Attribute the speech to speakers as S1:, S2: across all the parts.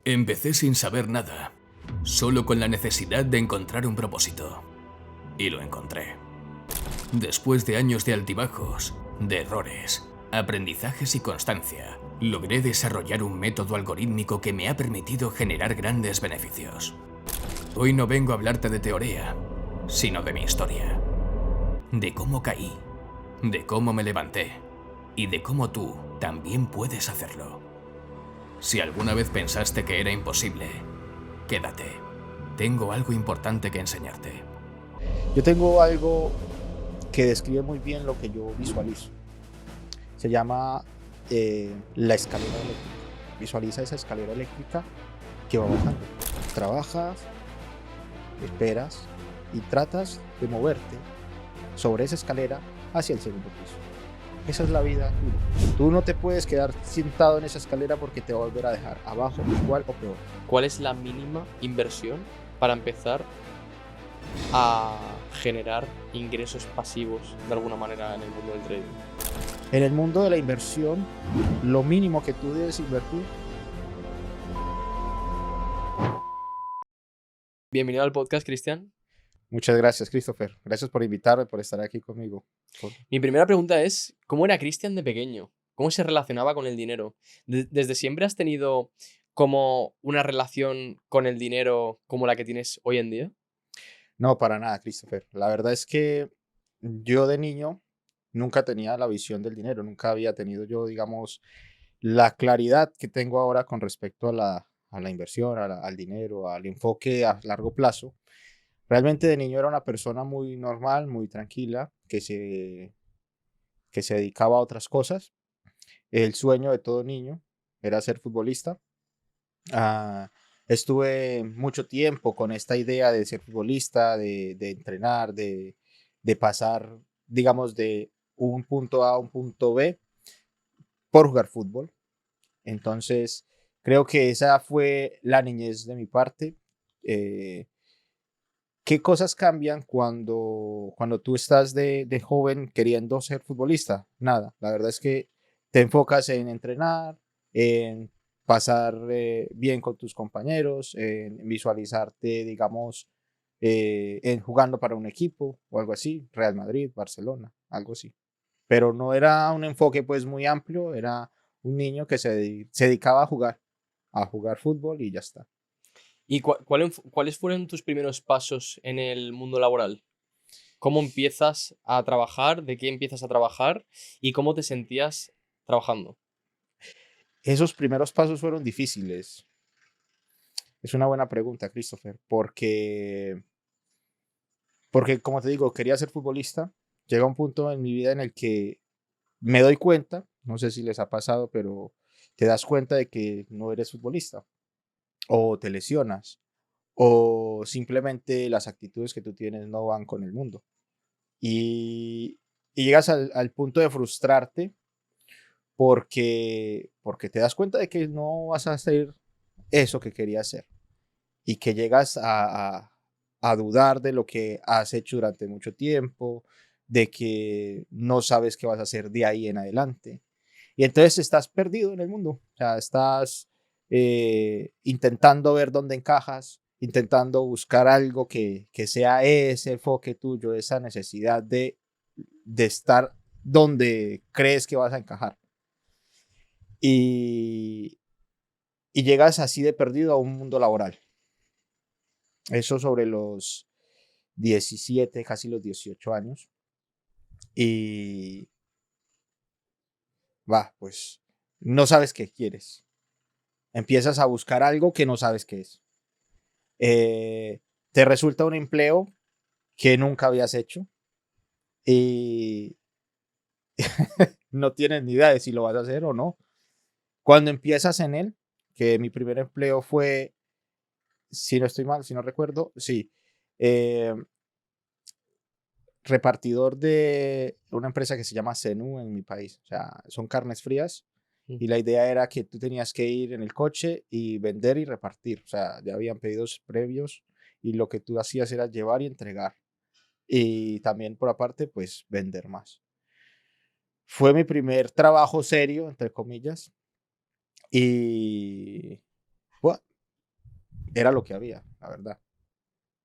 S1: Empecé sin saber nada, solo con la necesidad de encontrar un propósito. Y lo encontré. Después de años de altibajos, de errores, aprendizajes y constancia, logré desarrollar un método algorítmico que me ha permitido generar grandes beneficios. Hoy no vengo a hablarte de teoría, sino de mi historia. De cómo caí, de cómo me levanté y de cómo tú también puedes hacerlo. Si alguna vez pensaste que era imposible, quédate. Tengo algo importante que enseñarte.
S2: Yo tengo algo que describe muy bien lo que yo visualizo. Se llama la escalera eléctrica. Visualiza esa escalera eléctrica que va bajando. Trabajas, esperas y tratas de moverte sobre esa escalera hacia el segundo piso. Esa es la vida tuya. Tú no te puedes quedar sentado en esa escalera porque te va a volver a dejar abajo, igual o peor.
S3: ¿Cuál es la mínima inversión para empezar a generar ingresos pasivos de alguna manera en el mundo del trading?
S2: En el mundo de la inversión, lo mínimo que tú debes invertir.
S3: Bienvenido al podcast, Cristian.
S2: Muchas gracias, Christopher. Gracias por invitarme, por estar aquí conmigo.
S3: Mi primera pregunta es, ¿cómo era Cristian de pequeño? ¿Cómo se relacionaba con el dinero? ¿Desde siempre has tenido como una relación con el dinero como la que tienes hoy en día?
S2: No, para nada, Christopher. La verdad es que yo de niño nunca tenía la visión del dinero, nunca había tenido yo, digamos, la claridad que tengo ahora con respecto a la inversión, al dinero, al enfoque a largo plazo. Realmente de niño era una persona muy normal, muy tranquila, que se dedicaba a otras cosas. El sueño de todo niño era ser futbolista. Ah, Estuve mucho tiempo con esta idea de ser futbolista, de entrenar, de pasar, digamos, de un punto A a un punto B por jugar fútbol. Entonces, creo que esa fue la niñez de mi parte. Eh, ¿Qué cosas cambian cuando tú estás de joven queriendo ser futbolista? Nada, la verdad es que te enfocas en entrenar, en pasar bien con tus compañeros, en visualizarte, digamos, en jugando para un equipo o algo así, Real Madrid, Barcelona, algo así. Pero no era un enfoque pues muy amplio, era un niño que se dedicaba a jugar fútbol y ya está.
S3: ¿Y cuáles fueron tus primeros pasos en el mundo laboral? ¿Cómo empiezas a trabajar? ¿De qué empiezas a trabajar? ¿Y cómo te sentías trabajando?
S2: Esos primeros pasos fueron difíciles. Es una buena pregunta, Christopher, porque como te digo, quería ser futbolista. Llega un punto en mi vida en el que me doy cuenta, no sé si les ha pasado, pero te das cuenta de que no eres futbolista o te lesionas o simplemente las actitudes que tú tienes no van con el mundo. Y llegas al punto de frustrarte porque te das cuenta de que no vas a hacer eso que querías hacer y que llegas a dudar de lo que has hecho durante mucho tiempo, de que no sabes qué vas a hacer de ahí en adelante. Y entonces estás perdido en el mundo, o sea, estás intentando ver dónde encajas, intentando buscar algo que sea ese enfoque tuyo, esa necesidad de estar donde crees que vas a encajar. Y, y llegas así de perdido a un mundo laboral. Eso sobre los 17, casi los 18 años. Y pues no sabes qué quieres. Empiezas a buscar algo que no sabes qué es. Te resulta un empleo que nunca habías hecho y no tienes ni idea de si lo vas a hacer o no. Cuando empiezas en él, que mi primer empleo fue, si no estoy mal, si no recuerdo, sí, eh, repartidor de una empresa que se llama Zenú en mi país. O sea, son carnes frías y la idea era que tú tenías que ir en el coche y vender y repartir. O sea, ya habían pedidos previos y lo que tú hacías era llevar y entregar. Y también por aparte, pues vender más. Fue mi primer trabajo serio, entre comillas. Y bueno, era lo que había, la verdad.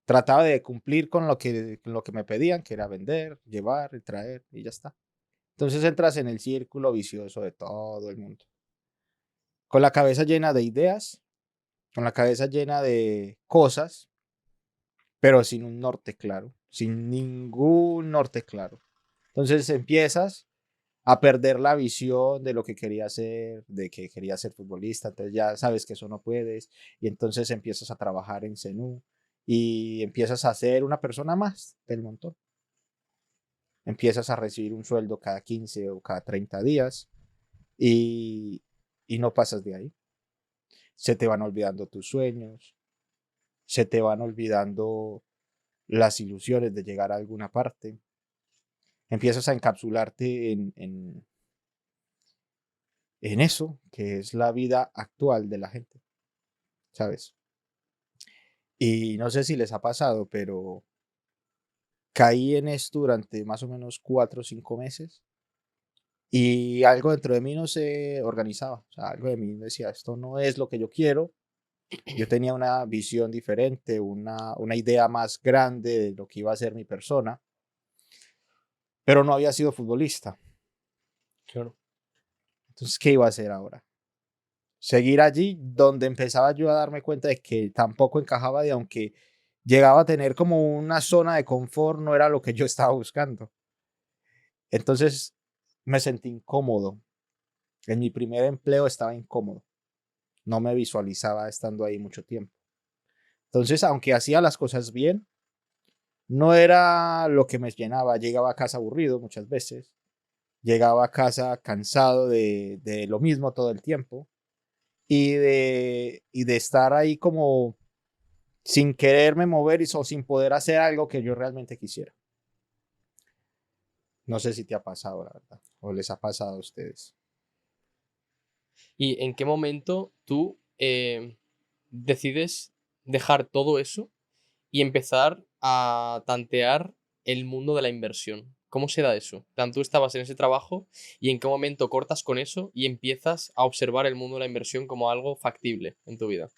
S2: Trataba de cumplir con lo que me pedían, que era vender, llevar y traer, y ya está. Entonces entras en el círculo vicioso de todo el mundo. Con la cabeza llena de ideas, con la cabeza llena de cosas, pero sin un norte claro, sin ningún norte claro. Entonces empiezas a perder la visión de lo que quería hacer, de que quería ser futbolista, entonces ya sabes que eso no puedes, y entonces empiezas a trabajar en Zenú y empiezas a ser una persona más del montón. Empiezas a recibir un sueldo cada 15 o cada 30 días y, y no pasas de ahí. Se te van olvidando tus sueños, se te van olvidando las ilusiones de llegar a alguna parte. Empiezas a encapsularte en eso, que es la vida actual de la gente, ¿sabes? Y no sé si les ha pasado, pero caí en esto durante más o menos 4 o 5 meses y algo dentro de mí no se organizaba. O sea, algo de mí decía, esto no es lo que yo quiero. Yo tenía una visión diferente, una idea más grande de lo que iba a ser mi persona, pero no había sido futbolista.
S3: Claro.
S2: Entonces, ¿qué iba a hacer ahora? Seguir allí donde empezaba yo a darme cuenta de que tampoco encajaba, de aunque llegaba a tener como una zona de confort, no era lo que yo estaba buscando. Entonces me sentí incómodo. En mi primer empleo estaba incómodo. No me visualizaba estando ahí mucho tiempo. Entonces, aunque hacía las cosas bien, no era lo que me llenaba. Llegaba a casa aburrido muchas veces. Llegaba a casa cansado de lo mismo todo el tiempo. Y de estar ahí como sin quererme mover o sin poder hacer algo que yo realmente quisiera. No sé si te ha pasado, la verdad, o les ha pasado a ustedes.
S3: ¿Y en qué momento tú decides dejar todo eso y empezar a tantear el mundo de la inversión? ¿Cómo se da eso? Tú estabas en ese trabajo y en qué momento cortas con eso y empiezas a observar el mundo de la inversión como algo factible en tu vida.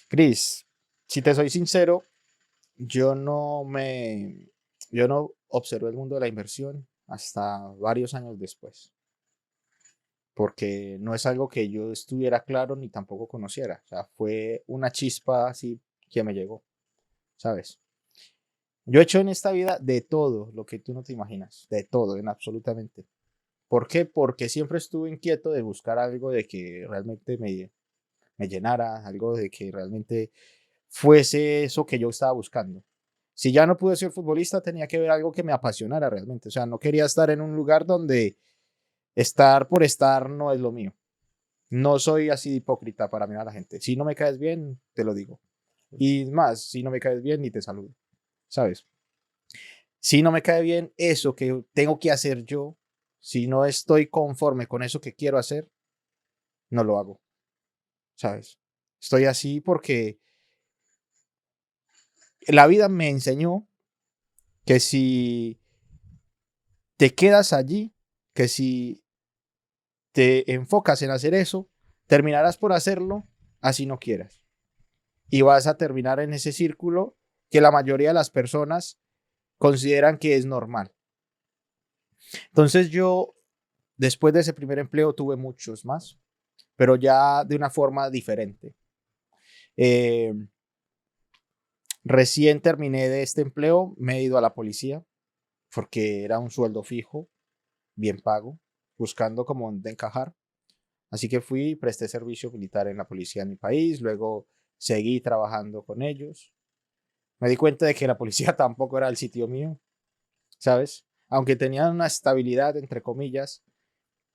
S2: Chris, si te soy sincero, yo no me, yo no observé el mundo de la inversión hasta varios años después, porque no es algo que yo estuviera claro ni tampoco conociera. O sea, fue una chispa así que me llegó, ¿sabes? Yo he hecho en esta vida de todo lo que tú no te imaginas, de todo, en absolutamente. ¿Por qué? Porque siempre estuve inquieto de buscar algo de que realmente me llenara, algo de que realmente fuese eso que yo estaba buscando. Si ya no pude ser futbolista, tenía que ver algo que me apasionara realmente. O sea, no quería estar en un lugar donde estar por estar no es lo mío. No soy así de hipócrita para mirar a la gente. Si no me caes bien, te lo digo. Y más, si no me caes bien, ni te saludo. ¿Sabes? Si no me cae bien eso que tengo que hacer yo, si no estoy conforme con eso que quiero hacer, no lo hago. ¿Sabes? Estoy así porque la vida me enseñó que si te quedas allí, que si te enfocas en hacer eso, terminarás por hacerlo así no quieras. Y vas a terminar en ese círculo que la mayoría de las personas consideran que es normal. Entonces yo, después de ese primer empleo, tuve muchos más, pero ya de una forma diferente. Eh, Recién terminé de este empleo, me he ido a la policía porque era un sueldo fijo, bien pago, buscando como dónde encajar. Así que fui y presté servicio militar en la policía de mi país, luego seguí trabajando con ellos. Me di cuenta de que la policía tampoco era el sitio mío, ¿sabes? Aunque tenían una estabilidad, entre comillas,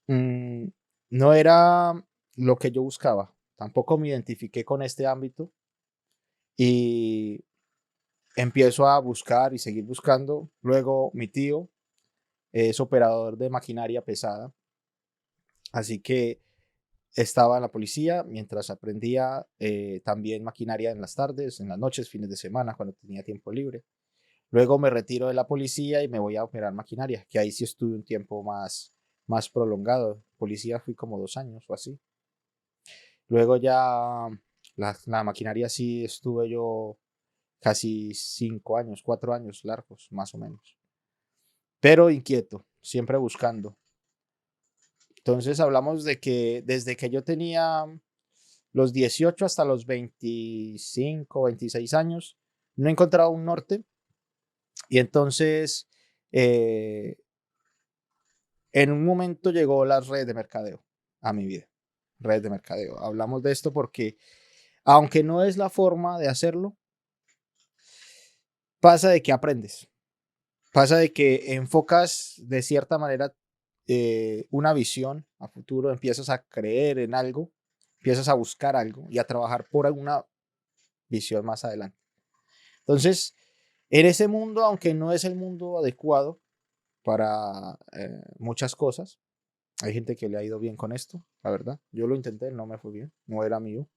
S2: mm, no era lo que yo buscaba. Tampoco me identifiqué con este ámbito y empiezo a buscar y seguir buscando. Luego mi tío es operador de maquinaria pesada, así que estaba en la policía mientras aprendía también maquinaria en las tardes, en las noches, fines de semana, cuando tenía tiempo libre. Luego me retiro de la policía y me voy a operar maquinaria, que ahí sí estuve un tiempo más prolongado. Policía fui como 2 años o así. Luego ya La maquinaria sí estuve yo casi 5 años, 4 años largos, más o menos. Pero inquieto, siempre buscando. Entonces hablamos de que desde que yo tenía los 18 hasta los 25, 26 años, no he encontrado un norte. Y entonces, eh, en un momento llegó la red de mercadeo a mi vida. Red de mercadeo. Hablamos de esto porque, aunque no es la forma de hacerlo, pasa de que aprendes. Pasa de que enfocas de cierta manera una visión a futuro, empiezas a creer en algo, empiezas a buscar algo y a trabajar por una visión más adelante. Entonces, en ese mundo, aunque no es el mundo adecuado para muchas cosas, hay gente que le ha ido bien con esto, la verdad. Yo lo intenté, no me fue bien, no era mío.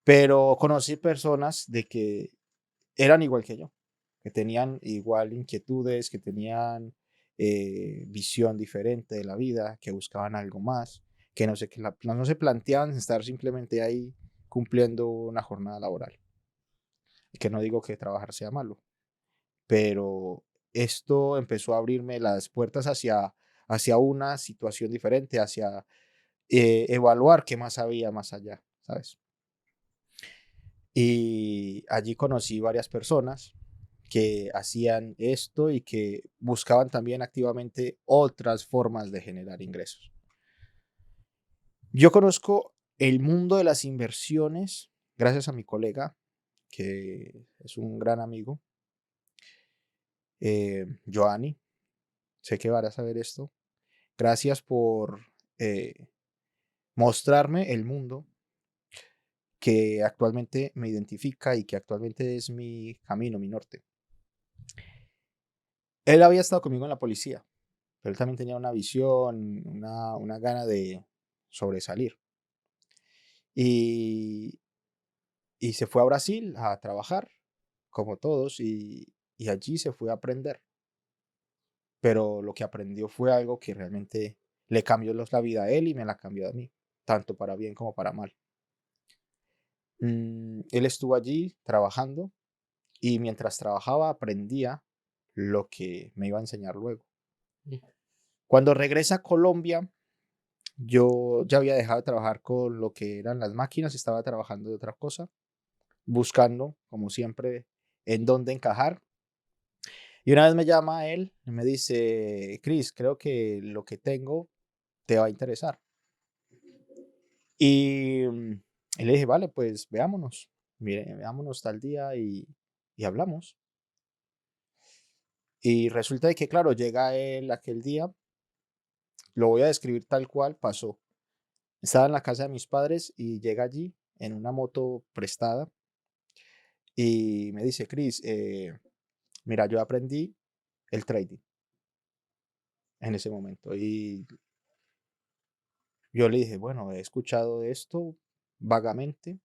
S2: Pero conocí personas de que eran igual que yo, que tenían igual inquietudes, que tenían visión diferente de la vida, que buscaban algo más, que no se planteaban estar simplemente ahí cumpliendo una jornada laboral. Y que no digo que trabajar sea malo, pero esto empezó a abrirme las puertas hacia una situación diferente, hacia evaluar qué más había más allá, ¿sabes? Y allí conocí varias personas que hacían esto y que buscaban también activamente otras formas de generar ingresos. Yo conozco el mundo de las inversiones gracias a mi colega, que es un gran amigo, Joanny. Sé que van a saber esto. Gracias por eh, mostrarme el mundo que actualmente me identifica y que actualmente es mi camino, mi norte. Él había estado conmigo en la policía, pero él también tenía una visión, una gana de sobresalir. Y, y se fue a Brasil a trabajar, como todos, y allí se fue a aprender. Pero lo que aprendió fue algo que realmente le cambió la vida a él y me la cambió a mí, tanto para bien como para mal. Él estuvo allí trabajando y mientras trabajaba aprendía lo que me iba a enseñar luego.
S3: Mm.
S2: Cuando regresa a Colombia, yo ya había dejado de trabajar con lo que eran las máquinas, estaba trabajando de otra cosa, buscando, como siempre, en dónde encajar. Y una vez me llama él y me dice, Chris, creo que lo que tengo te va a interesar. Y le dije, vale, pues veámonos. Mire, veámonos tal día y hablamos. Y resulta de que, claro, llega él aquel día, lo voy a describir tal cual pasó. Estaba en la casa de mis padres y llega allí en una moto prestada y me dice, Chris, mira, yo aprendí el trading en ese momento. Y yo le dije, bueno, he escuchado de esto vagamente.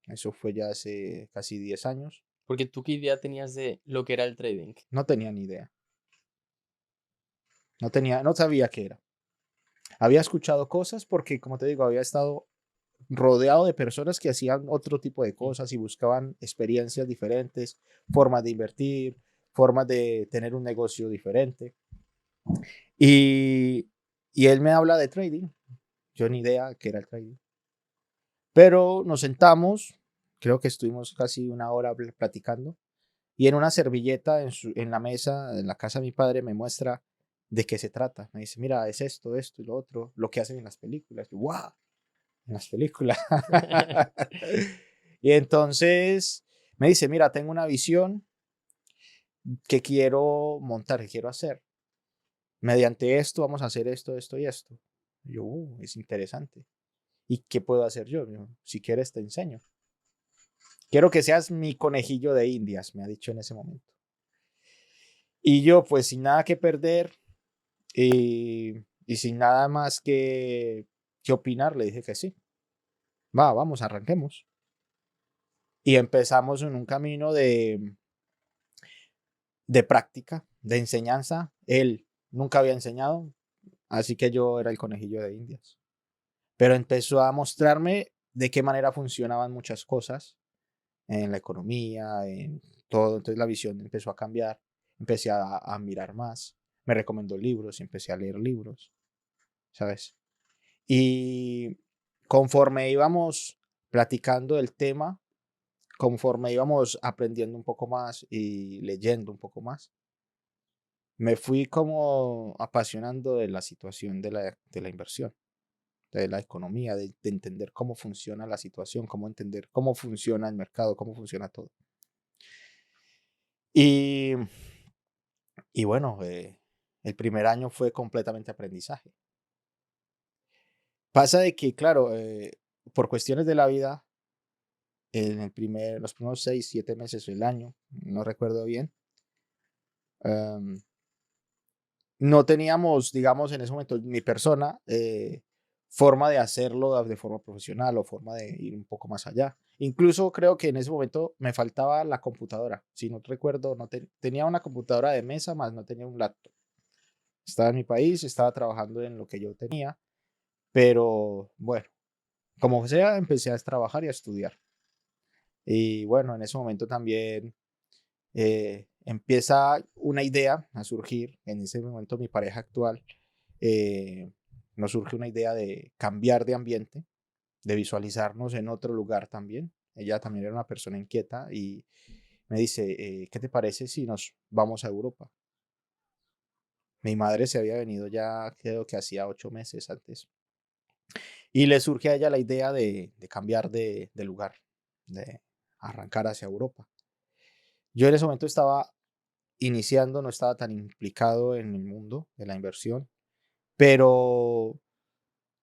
S2: Eso fue ya hace casi 10 años.
S3: Porque tú qué idea tenías de lo que era el trading.
S2: No tenía ni idea. No sabía qué era. Había escuchado cosas porque, como te digo, había estado rodeado de personas que hacían otro tipo de
S3: Mm.
S2: cosas y buscaban experiencias diferentes, formas de invertir, formas de tener un negocio diferente. Y, y él me habla de trading. Yo ni idea qué era el trading. Pero nos sentamos, creo que estuvimos casi una hora platicando, y en una servilleta en la mesa, en la casa de mi padre, me muestra de qué se trata. Me dice, mira, es esto y lo otro, lo que hacen en las películas. Yo, ¡wow! En las películas. Y entonces me dice, mira, tengo una visión que quiero montar, que quiero hacer. Mediante esto vamos a hacer esto, esto y esto. Y yo, es interesante. ¿Y qué puedo hacer yo? Yo, si quieres te enseño. Quiero que seas mi conejillo de indias, me ha dicho en ese momento. Y yo, pues sin nada que perder y sin nada más que opinar, le dije que sí. Vamos, arranquemos. Y empezamos en un camino de práctica, de enseñanza. Él nunca había enseñado, así que yo era el conejillo de indias. Pero empezó a mostrarme de qué manera funcionaban muchas cosas en la economía, en todo. Entonces la visión empezó a cambiar, empecé a mirar más, me recomendó libros, empecé a leer libros, ¿sabes? Y conforme íbamos platicando el tema, conforme íbamos aprendiendo un poco más y leyendo un poco más, me fui como apasionando de la situación de la inversión, de la economía, de entender cómo funciona la situación, cómo entender cómo funciona el mercado, cómo funciona todo. Y, y bueno, el primer año fue completamente aprendizaje. Pasa de que, claro, por cuestiones de la vida, los primeros 6, 7 meses del año, no recuerdo bien, em, no teníamos, digamos, en ese momento, mi persona, forma de hacerlo de forma profesional o forma de ir un poco más allá. Incluso creo que en ese momento me faltaba la computadora. Si no recuerdo, tenía una computadora de mesa, más no tenía un laptop. Estaba en mi país, estaba trabajando en lo que yo tenía, pero bueno, como sea, empecé a trabajar y a estudiar. Y bueno, en ese momento también empieza una idea a surgir. En ese momento mi pareja actual, eh, nos surge una idea de cambiar de ambiente, de visualizarnos en otro lugar también. Ella también era una persona inquieta y me dice, ¿qué te parece si nos vamos a Europa? Mi madre se había venido ya, creo que hacía 8 meses antes. Y le surge a ella la idea de cambiar de lugar, de arrancar hacia Europa. Yo en ese momento estaba iniciando, no estaba tan implicado en el mundo de la inversión, pero,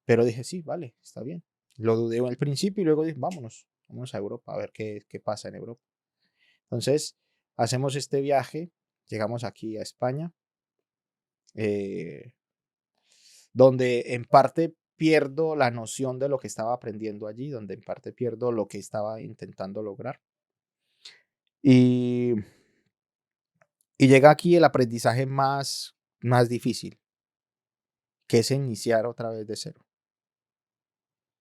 S2: pero dije, sí, vale, está bien. Lo dudé al principio y luego dije, vámonos a Europa, a ver qué pasa en Europa. Entonces, hacemos este viaje, llegamos aquí a España, eh, donde en parte pierdo la noción de lo que estaba aprendiendo allí, donde en parte pierdo lo que estaba intentando lograr. Y, y llega aquí el aprendizaje más difícil, que es iniciar otra vez de cero.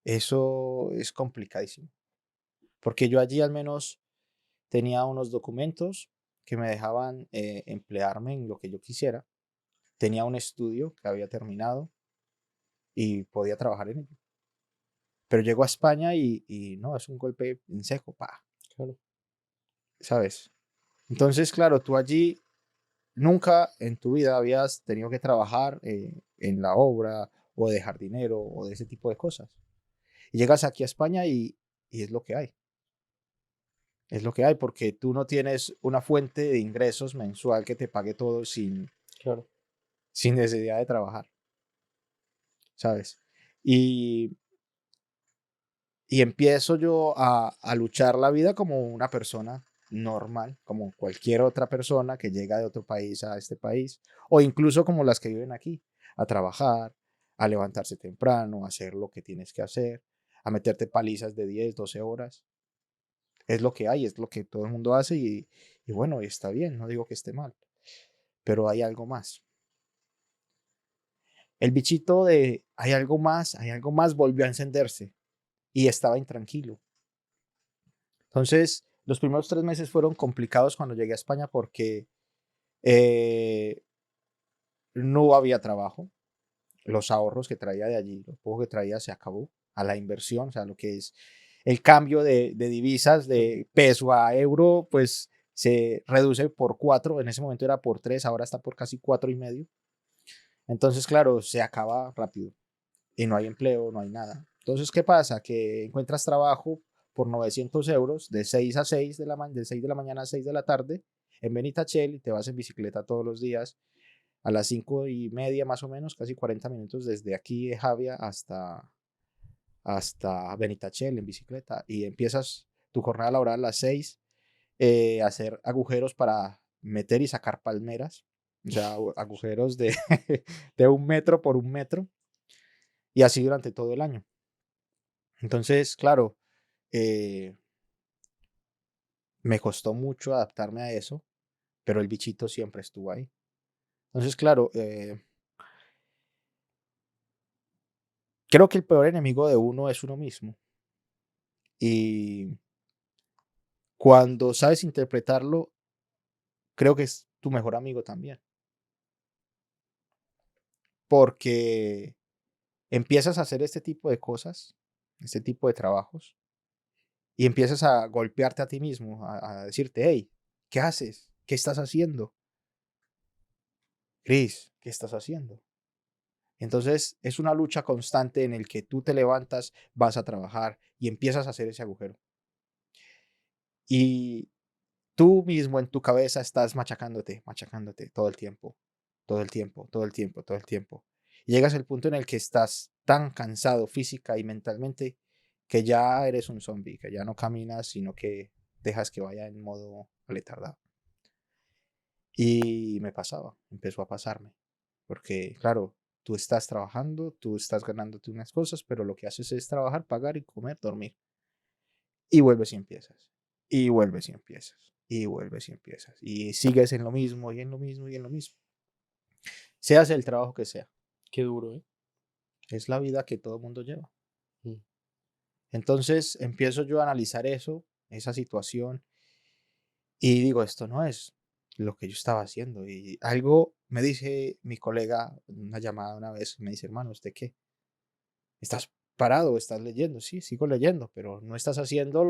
S2: Eso es complicadísimo, porque yo allí al menos tenía unos documentos que me dejaban emplearme en lo que yo quisiera. Tenía un estudio que había terminado y podía trabajar en ello. Pero llego a España y no, es un golpe en seco, pa,
S3: Claro.
S2: ¿sabes? Entonces, claro, tú allí nunca en tu vida habías tenido que trabajar en la obra o de jardinero o de ese tipo de cosas. Y llegas aquí a España y es lo que hay. Es lo que hay porque tú no tienes una fuente de ingresos mensual que te pague todo
S3: Claro.
S2: sin necesidad de trabajar, ¿sabes? Y, y empiezo yo a luchar la vida como una persona normal, como cualquier otra persona que llega de otro país a este país, o incluso como las que viven aquí, a trabajar, a levantarse temprano, a hacer lo que tienes que hacer, a meterte palizas de 10 12 horas. Es lo que hay, es lo que todo el mundo hace y bueno, está bien, no digo que esté mal, pero el bichito de hay algo más volvió a encenderse y estaba intranquilo. Entonces, los primeros 3 meses fueron complicados cuando llegué a España porque eh, no había trabajo, los ahorros que traía de allí, lo poco que traía se acabó a la inversión, o sea, lo que es el cambio de divisas de peso a euro, pues se reduce por 4, en ese momento era por 3, ahora está por casi 4,5. Entonces, claro, se acaba rápido y no hay empleo, no hay nada. Entonces, ¿qué pasa? Que encuentras trabajo por 900 euros de 6 a 6 de 6 de la mañana a 6 de la tarde en Benitachell y te vas en bicicleta todos los días a las 5:30 más o menos, casi 40 minutos desde aquí de Javia hasta Benitachell en bicicleta y empiezas tu jornada laboral a las 6, hacer agujeros para meter y sacar palmeras, o sea, agujeros de, de 1 metro por 1 metro y así durante todo el año. Entonces, claro, eh, me costó mucho adaptarme a eso, pero el bichito siempre estuvo ahí. Entonces, claro, creo que el peor enemigo de uno es uno mismo. Y cuando sabes interpretarlo, creo que es tu mejor amigo también, porque empiezas a hacer este tipo de cosas, este tipo de trabajos, y empiezas a golpearte a ti mismo, a decirte, hey, ¿qué haces? ¿Qué estás haciendo? Chris, ¿qué estás haciendo? Entonces es una lucha constante en el que tú te levantas, vas a trabajar y empiezas a hacer ese agujero. Y tú mismo en tu cabeza estás machacándote, machacándote todo el tiempo, todo el tiempo, todo el tiempo, todo el tiempo. Y llegas al punto en el que estás tan cansado física y mentalmente que ya eres un zombie, que ya no caminas, sino que dejas que vaya en modo aletargado. Y me pasaba, empezó a pasarme, porque claro, tú estás trabajando, tú estás ganándote unas cosas, pero lo que haces es trabajar, pagar y comer, dormir. Y vuelves y empiezas. Y vuelves y empiezas. Y vuelves y empiezas. Y sigues en lo mismo y en lo mismo y en lo mismo. Seas el trabajo que sea.
S3: Qué duro, ¿eh?
S2: Es la vida que todo el mundo lleva.
S3: Mm.
S2: Entonces empiezo yo a analizar eso, esa situación, y digo, esto no es lo que yo estaba haciendo. Y algo me dice mi colega, en una llamada una vez, me dice, hermano, ¿usted qué? ¿Estás parado? ¿Estás leyendo? Sí, sigo leyendo, pero no estás haciendo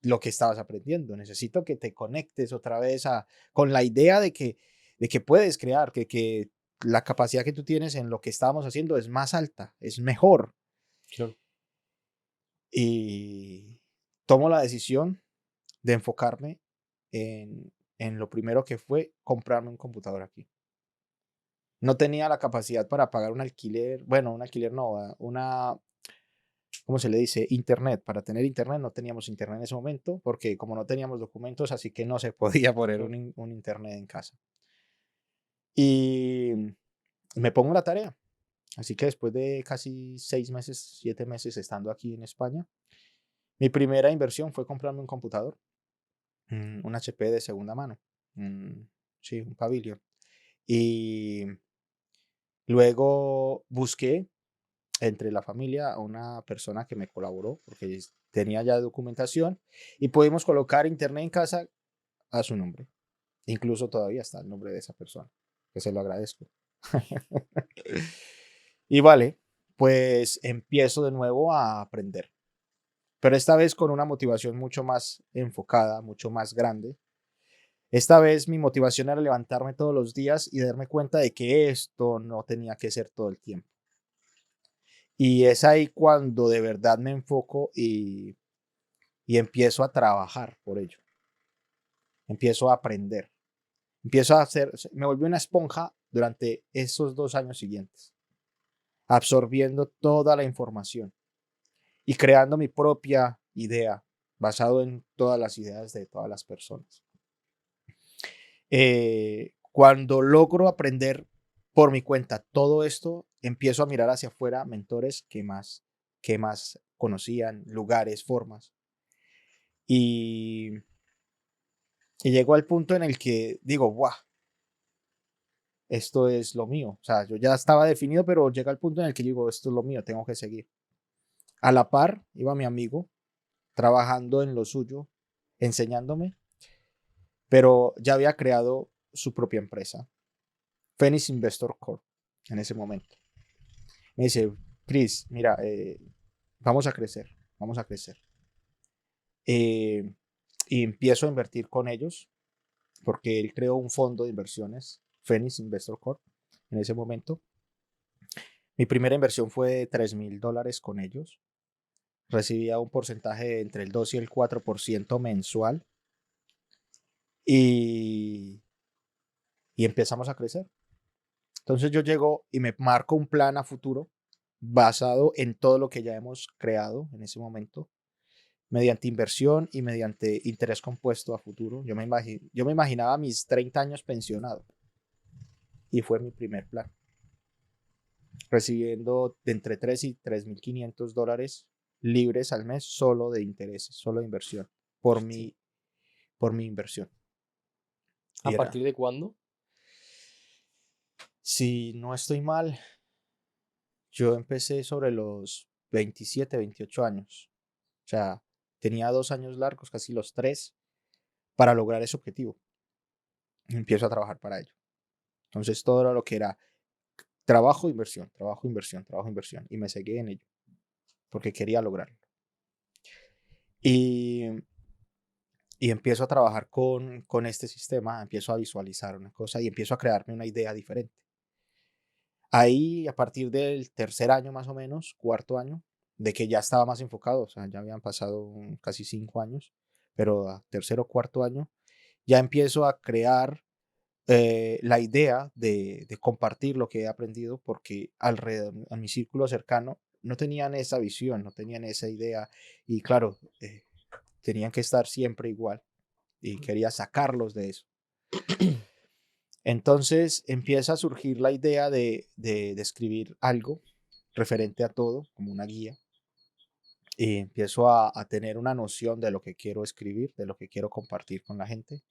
S2: lo que estabas aprendiendo. Necesito que te conectes otra vez con la idea de que puedes crear, que la capacidad que tú tienes en lo que estábamos haciendo es más alta, es mejor.
S3: Claro.
S2: Y tomo la decisión de enfocarme en lo primero que fue comprarme un computador aquí. No tenía la capacidad para pagar un alquiler, bueno, un alquiler no, una, ¿cómo se le dice? Internet. Para tener internet no teníamos internet en ese momento, porque como no teníamos documentos, así que no se podía poner
S3: Claro.
S2: un internet en casa. Y me pongo la tarea. Así que después de casi 6 meses, 7 meses estando aquí en España, mi primera inversión fue comprarme un computador, un HP de segunda mano, sí, un Pavilion. Y luego busqué entre la familia a una persona que me colaboró porque tenía ya documentación y pudimos colocar internet en casa a su nombre. Incluso todavía está el nombre de esa persona, que se lo agradezco. Y vale, pues empiezo de nuevo a aprender, pero esta vez con una motivación mucho más enfocada, mucho más grande. Esta vez mi motivación era levantarme todos los días y darme cuenta de que esto no tenía que ser todo el tiempo. Y es ahí cuando de verdad me enfoco y empiezo a trabajar por ello. Empiezo a aprender. Empiezo a hacer, me volví una esponja durante esos 2 años siguientes, absorbiendo toda la información y creando mi propia idea basado en todas las ideas de todas las personas. Cuando logro aprender por mi cuenta todo esto, empiezo a mirar hacia afuera mentores que más conocían, lugares, formas. Y, y llego al punto en el que digo, ¡guau! Esto es lo mío. O sea, yo ya estaba definido, pero llega el punto en el que digo, esto es lo mío, tengo que seguir. A la par iba mi amigo trabajando en lo suyo, enseñándome, pero ya había creado su propia empresa, Phoenix Investor Corp, en ese momento. Me dice, Chris, mira, vamos a crecer, vamos a crecer. Y empiezo a invertir con ellos, porque él creó un fondo de inversiones, Phoenix Investor Corp, en ese momento. Mi primera inversión fue de $3,000 con ellos. Recibía un porcentaje de entre el 2 y el 4% mensual. Y, y empezamos a crecer. Entonces yo llego y me marco un plan a futuro basado en todo lo que ya hemos creado en ese momento, mediante inversión y mediante interés compuesto a futuro. Yo me imaginaba mis 30 años pensionado y fue mi primer plan, recibiendo de entre 3 y $3,500 libres al mes solo de intereses, solo de inversión,
S3: Hostia.
S2: por mi inversión.
S3: ¿A
S2: Y era,
S3: partir de cuándo?
S2: si no estoy mal, yo empecé sobre los 27, 28 años. O sea, tenía 2 años largos, casi los 3, para lograr ese objetivo. Y empiezo a trabajar para ello. Entonces todo era lo que era trabajo, inversión, trabajo, inversión, trabajo, inversión. Y me seguí en ello, porque quería lograrlo. Y, y empiezo a trabajar con este sistema, empiezo a visualizar una cosa y empiezo a crearme una idea diferente. Ahí, a partir del tercer año más o menos, cuarto año, de que ya estaba más enfocado, o sea, ya habían pasado casi 5 años, pero a tercero o cuarto año, ya empiezo a crear la idea de compartir lo que he aprendido, porque alrededor, a mi círculo cercano, no tenían esa visión, no tenían esa idea, y claro, tenían que estar siempre igual, y quería sacarlos de eso. Entonces empieza a surgir la idea de escribir algo referente a todo, como una guía, y empiezo a tener una noción de lo que quiero escribir, de lo que quiero compartir con la gente.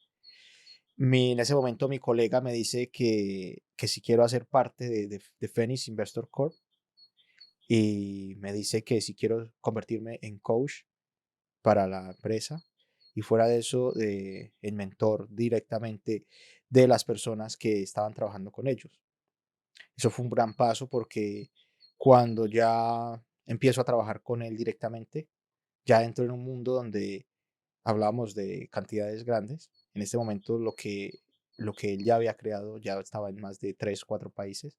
S2: En ese momento mi colega me dice que si quiero hacer parte de Phoenix Investor Corp, y me dice que si quiero convertirme en coach para la empresa, y fuera de eso, en mentor directamente de las personas que estaban trabajando con ellos. Eso fue un gran paso, porque cuando ya empiezo a trabajar con él directamente, ya entro en un mundo donde hablábamos de cantidades grandes. En este momento lo que él ya había creado ya estaba en más de 3, 4 países.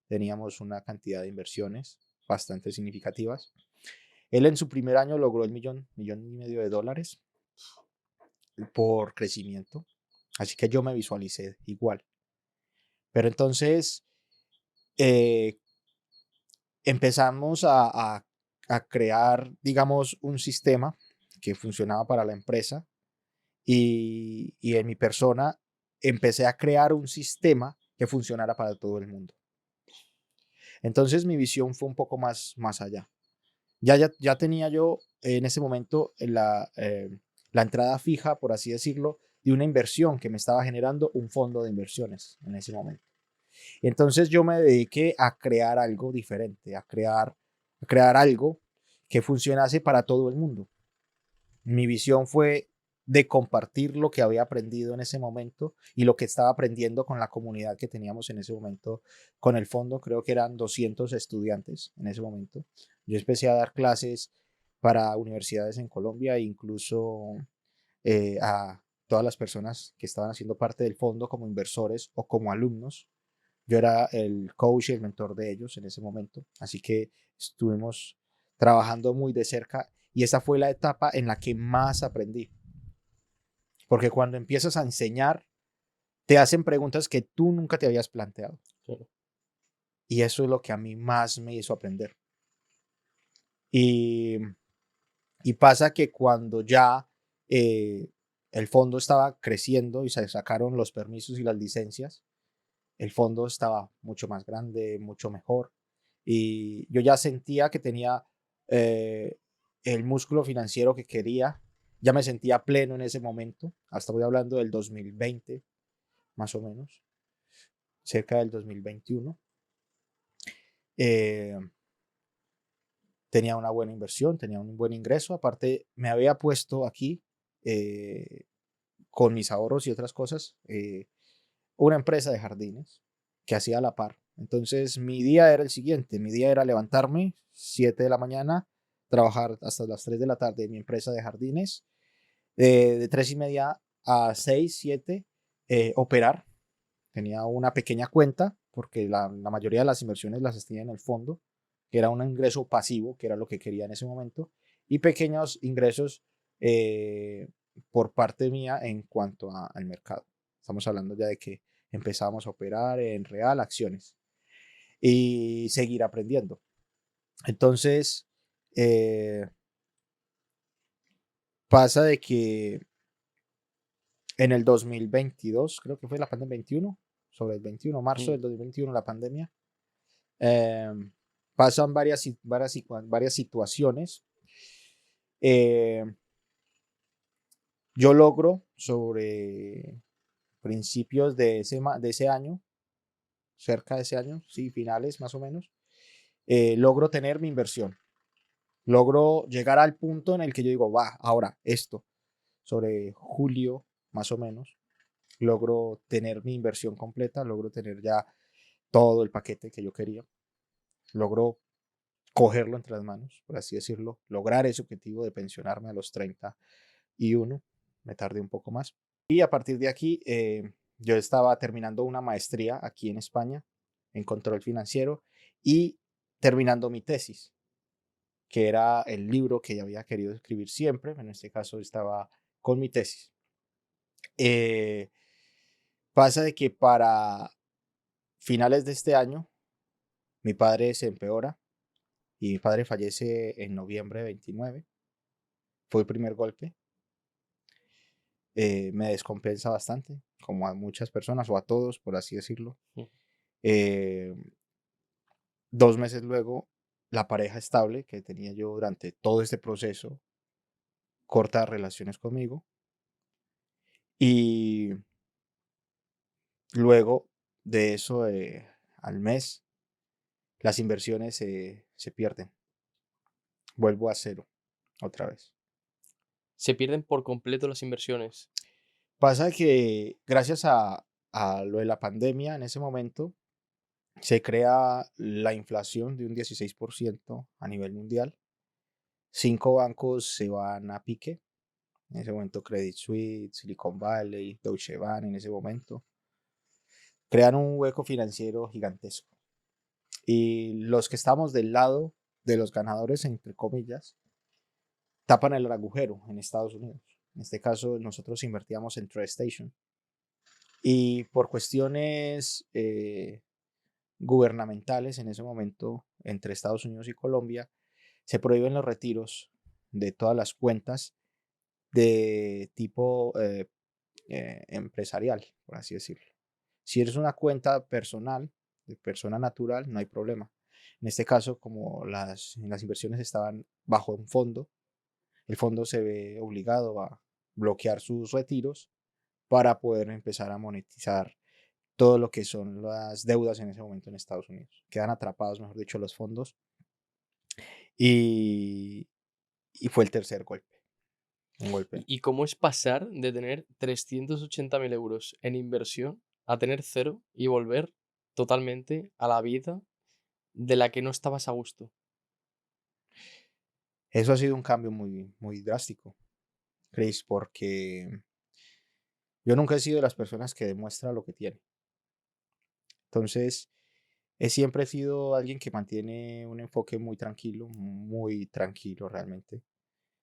S2: Teníamos una cantidad de inversiones bastante significativas. Él en su primer año logró el millón, millón y medio de dólares por crecimiento. Así que yo me visualicé igual. Pero entonces eh, empezamos a crear, digamos, un sistema que funcionaba para la empresa, y en mi persona empecé a crear un sistema que funcionara para todo el mundo. Entonces mi visión fue un poco más allá. Ya tenía yo en ese momento la entrada fija, por así decirlo, de una inversión que me estaba generando un fondo de inversiones en ese momento. Entonces yo me dediqué a crear algo diferente, a crear algo que funcionase para todo el mundo. Mi visión fue de compartir lo que había aprendido en ese momento y lo que estaba aprendiendo con la comunidad que teníamos en ese momento con el fondo. Creo que eran 200 estudiantes en ese momento. Yo empecé a dar clases para universidades en Colombia, e incluso a todas las personas que estaban haciendo parte del fondo como inversores o como alumnos. Yo era el coach y el mentor de ellos en ese momento, así que estuvimos trabajando muy de cerca, y esa fue la etapa en la que más aprendí. Porque cuando empiezas a enseñar, te hacen preguntas que tú nunca te habías planteado.
S3: Claro.
S2: Y eso es lo que a mí más me hizo aprender. Y, y pasa que cuando ya el fondo estaba creciendo y se sacaron los permisos y las licencias, el fondo estaba mucho más grande, mucho mejor. Y yo ya sentía que tenía eh, el músculo financiero que quería. Ya me sentía pleno en ese momento. Hasta voy hablando del 2020, más o menos, cerca del 2021. Eh, Tenía una buena inversión, tenía un buen ingreso. Aparte, me había puesto aquí, eh, con mis ahorros y otras cosas, una empresa de jardines que hacía a la par. Entonces mi día era el siguiente: mi día era levantarme 7 de la mañana, trabajar hasta las 3 de la tarde en mi empresa de jardines, de 3:30 a 6, 7, operar. Tenía una pequeña cuenta, porque la mayoría de las inversiones las tenía en el fondo, que era un ingreso pasivo, que era lo que quería en ese momento, y pequeños ingresos eh, por parte mía en cuanto al mercado. Estamos hablando ya de que empezamos a operar en real acciones y seguir aprendiendo. Entonces, eh, pasa de que en el 2022, creo que fue la pandemia 21, sobre el 21, marzo del 2021, la pandemia, eh, pasan varias situaciones. Eh, yo logro, sobre principios de ese año, cerca de ese año, sí, finales más o menos, logro tener mi inversión. Logro llegar al punto en el que yo digo, va, ahora esto, sobre julio más o menos, logro tener mi inversión completa, logro tener ya todo el paquete que yo quería, logro cogerlo entre las manos, por así decirlo, lograr ese objetivo de pensionarme a los 31, me tardé un poco más. Y a partir de aquí, yo estaba terminando una maestría aquí en España en control financiero y terminando mi tesis, que era el libro que había querido escribir siempre. En este caso estaba con mi tesis. Eh, Pasa de que para finales de este año, mi padre se empeora y mi padre fallece en noviembre 29. Fue el primer golpe. Me descompensa bastante, como a muchas personas o a todos, por así decirlo.
S3: Mm.
S2: Eh, 2 meses luego, la pareja estable que tenía yo durante todo este proceso corta relaciones conmigo y luego de eso, al mes, las inversiones se pierden. Vuelvo a cero otra vez.
S3: Se pierden por completo las inversiones.
S2: Pasa que gracias a lo de la pandemia en ese momento, se crea la inflación de un 16% a nivel mundial. 5 bancos se van a pique. En ese momento Credit Suisse, Silicon Valley, Deutsche Bank en ese momento. Crean un hueco financiero gigantesco. Y los que estamos del lado de los ganadores, entre comillas, tapan el agujero en Estados Unidos. En este caso, nosotros invertíamos en TradeStation. Y por cuestiones gubernamentales en ese momento, entre Estados Unidos y Colombia, se prohíben los retiros de todas las cuentas de tipo empresarial, por así decirlo. Si eres una cuenta personal, de persona natural, no hay problema. En este caso, como las inversiones estaban bajo un fondo, el fondo se ve obligado a bloquear sus retiros para poder empezar a monetizar todo lo que son las deudas en ese momento en Estados Unidos. Quedan atrapados, mejor dicho, los fondos. Y, y fue el tercer golpe. Un golpe.
S3: ¿Y cómo es pasar de tener 380.000 euros en inversión a tener cero y volver totalmente a la vida de la que no estabas a gusto?
S2: Eso ha sido un cambio muy, muy drástico, Chris, porque yo nunca he sido de las personas que demuestra lo que tiene. Entonces, siempre he sido alguien que mantiene un enfoque muy tranquilo realmente.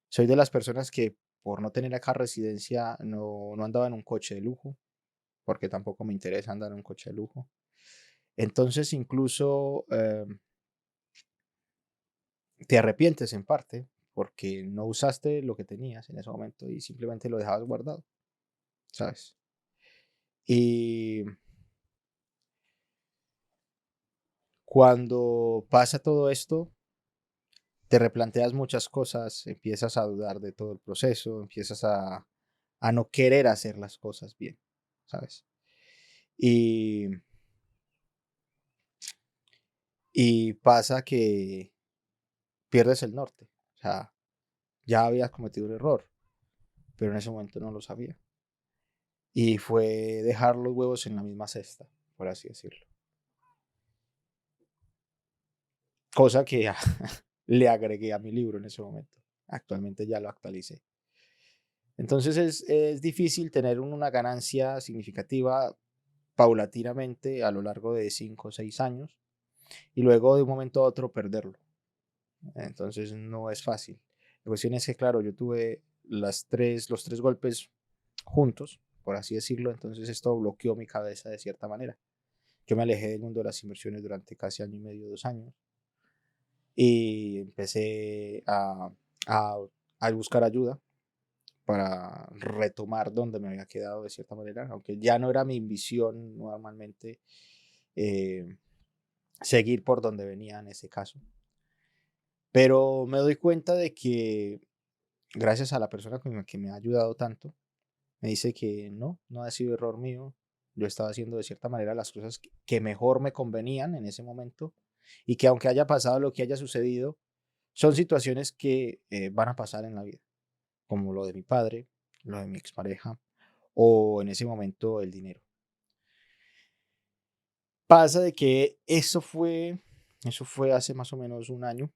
S2: Soy de las personas que por no tener acá residencia no andaba en un coche de lujo, porque tampoco me interesa andar en un coche de lujo. Entonces, incluso te arrepientes en parte porque no usaste lo que tenías en ese momento y simplemente lo dejabas guardado, ¿sabes? Y cuando pasa todo esto, te replanteas muchas cosas, empiezas a dudar de todo el proceso, empiezas a no querer hacer las cosas bien, ¿sabes? Y, y pasa que pierdes el norte. O sea, ya habías cometido un error, pero en ese momento no lo sabía. Y fue dejar los huevos en la misma cesta, por así decirlo. Cosa que le agregué a mi libro en ese momento. Actualmente ya lo actualicé. Entonces es difícil tener una ganancia significativa paulatinamente a lo largo de 5 o 6 años y luego de un momento a otro perderlo. Entonces no es fácil. La cuestión es que, claro, yo tuve los tres golpes juntos, por así decirlo, entonces esto bloqueó mi cabeza de cierta manera. Yo me alejé del mundo de las inversiones durante casi año y medio, 2 años, y empecé a, a buscar ayuda para retomar donde me había quedado de cierta manera, aunque ya no era mi visión normalmente seguir por donde venía en ese caso. Pero me doy cuenta de que gracias a la persona que me ha ayudado tanto, me dice que no ha sido error mío. Yo estaba haciendo de cierta manera las cosas que mejor me convenían en ese momento y que aunque haya pasado lo que haya sucedido, Son situaciones que van a pasar en la vida, como lo de mi padre, lo de mi expareja o en ese momento el dinero. Pasa de que eso fue hace más o menos un año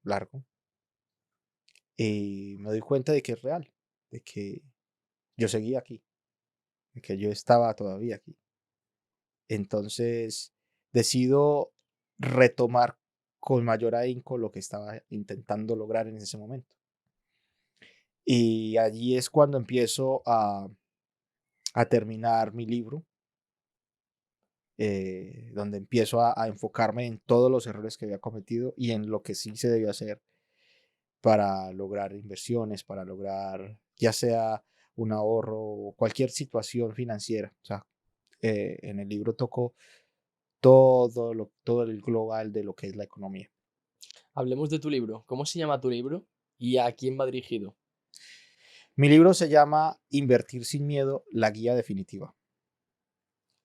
S2: largo, y me doy cuenta de que es real, de que yo seguía aquí, de que yo estaba todavía aquí. Entonces decido retomar con mayor ahínco lo que estaba intentando lograr en ese momento. Y allí es cuando empiezo a terminar mi libro, donde empiezo a enfocarme en todos los errores que había cometido y en lo que sí se debió hacer para lograr inversiones, para lograr ya sea un ahorro o cualquier situación financiera. O sea, en el libro toco todo el global de lo que es la economía.
S3: Hablemos de tu libro. ¿Cómo se llama tu libro y a quién va dirigido?
S2: Mi libro se llama Invertir sin miedo, la guía definitiva.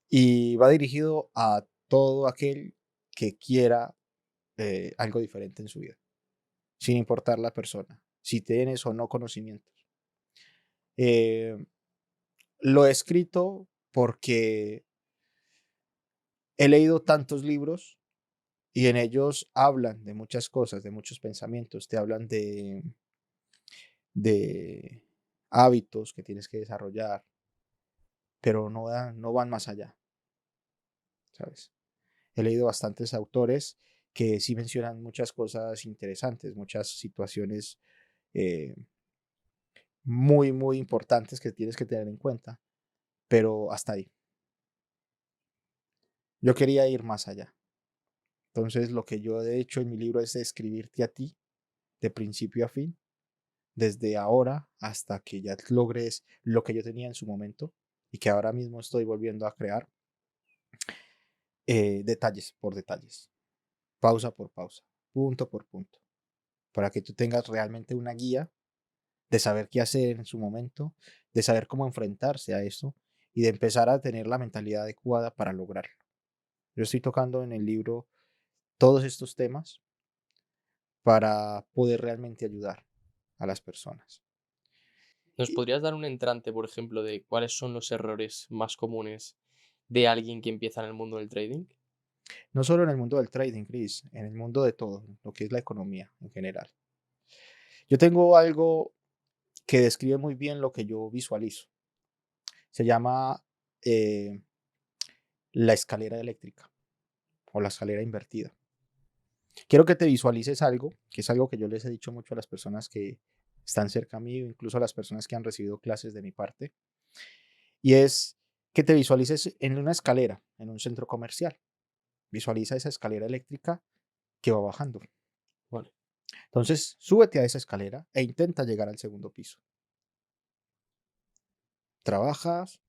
S2: Y va dirigido a todo aquel que quiera algo diferente en su vida, sin importar la persona, si tienes o no conocimientos. Eh, lo he escrito porque he leído tantos libros y en ellos hablan de muchas cosas, de muchos pensamientos, te hablan de hábitos que tienes que desarrollar, pero no van más allá, ¿sabes? He leído bastantes autores que sí mencionan muchas cosas interesantes, muchas situaciones eh, muy, muy importantes que tienes que tener en cuenta, pero hasta ahí. Yo quería ir más allá. Entonces, lo que yo he hecho en mi libro es escribirte a ti de principio a fin, desde ahora hasta que ya logres lo que yo tenía en su momento y que ahora mismo estoy volviendo a crear, detalles por detalles, pausa por pausa, punto por punto, para que tú tengas realmente una guía de saber qué hacer en su momento, de saber cómo enfrentarse a eso y de empezar a tener la mentalidad adecuada para lograrlo. Yo estoy tocando en el libro todos estos temas para poder realmente ayudar a las personas.
S3: ¿Nos
S2: Y
S3: podrías dar un entrante, por ejemplo, de cuáles son los errores más comunes de alguien que empieza en el mundo del trading?
S2: no solo en el mundo del trading, Chris, en el mundo de todo, lo que es la economía en general. Yo tengo algo que describe muy bien lo que yo visualizo. Se llama eh, la escalera eléctrica o la escalera invertida. Quiero que te visualices algo, que es algo que yo les he dicho mucho a las personas que están cerca a mí, incluso a las personas que han recibido clases de mi parte, y es que te visualices en una escalera, en un centro comercial. Visualiza esa escalera eléctrica que va bajando.
S3: Vale.
S2: Entonces, súbete a esa escalera e intenta llegar al segundo piso. Trabajas,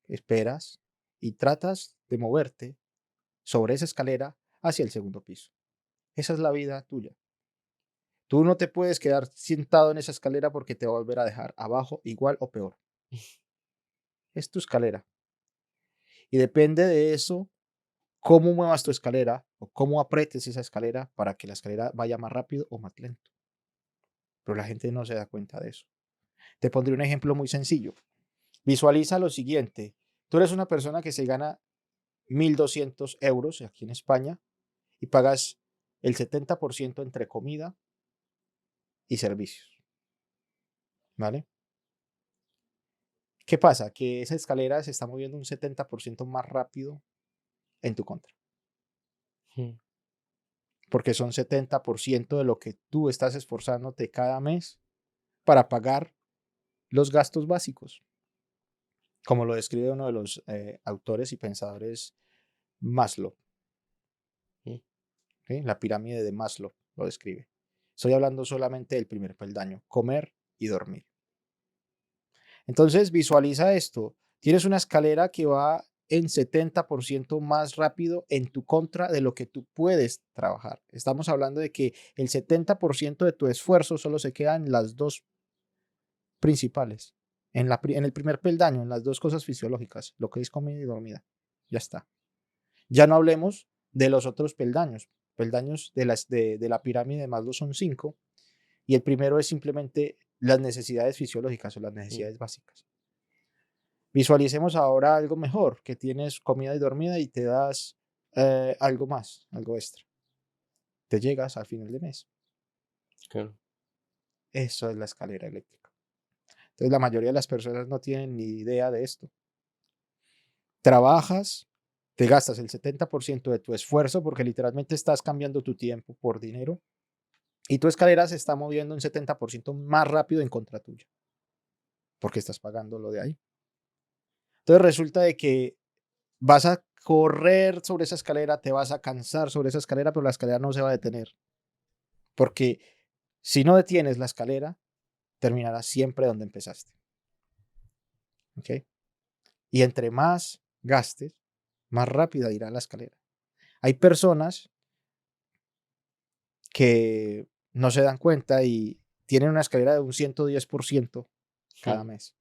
S2: esperas y tratas de moverte sobre esa escalera hacia el segundo piso. Esa es la vida tuya. Tú no te puedes quedar sentado en esa escalera porque te va a volver a dejar abajo igual o peor. Es tu escalera. Y depende de eso, cómo muevas tu escalera o cómo apretes esa escalera para que la escalera vaya más rápido o más lento. Pero la gente no se da cuenta de eso. Te pondré un ejemplo muy sencillo. Visualiza lo siguiente. Tú eres una persona que se gana 1.200 € aquí en España y pagas el 70% entre comida y servicios. ¿Vale? ¿Qué pasa? Que esa escalera se está moviendo un 70% más rápido en tu contra,
S3: Mm.
S2: porque son 70% de lo que tú estás esforzándote cada mes para pagar los gastos básicos, como lo describe uno de los autores y pensadores, Maslow.
S3: Mm.
S2: ¿Sí? La pirámide de Maslow lo describe. Estoy hablando solamente del primer peldaño, comer y dormir. Entonces visualiza esto. Tienes una escalera que va en 70% más rápido en tu contra de lo que tú puedes trabajar. Estamos hablando de que el 70% de tu esfuerzo solo se queda en las dos principales, en el primer peldaño, en las dos cosas fisiológicas, lo que es comida y dormida. Ya está. Ya no hablemos de los otros peldaños, peldaños de la pirámide de Maslow son 5, y el primero es simplemente las necesidades fisiológicas o las necesidades básicas. Visualicemos ahora algo mejor, que tienes comida y dormida y te das algo más, algo extra. Te llegas al final de mes.
S3: Claro.
S2: Eso es la escalera eléctrica. Entonces la mayoría de las personas no tienen ni idea de esto. Trabajas, te gastas el 70% de tu esfuerzo porque literalmente estás cambiando tu tiempo por dinero y tu escalera se está moviendo un 70% más rápido en contra tuya porque estás pagando lo de ahí. Entonces resulta de que vas a correr sobre esa escalera, te vas a cansar sobre esa escalera, pero la escalera no se va a detener. Porque si no detienes la escalera, terminarás siempre donde empezaste. ¿Ok? Y entre más gastes, más rápida irá la escalera. Hay personas que no se dan cuenta y tienen una escalera de un 110% cada mes.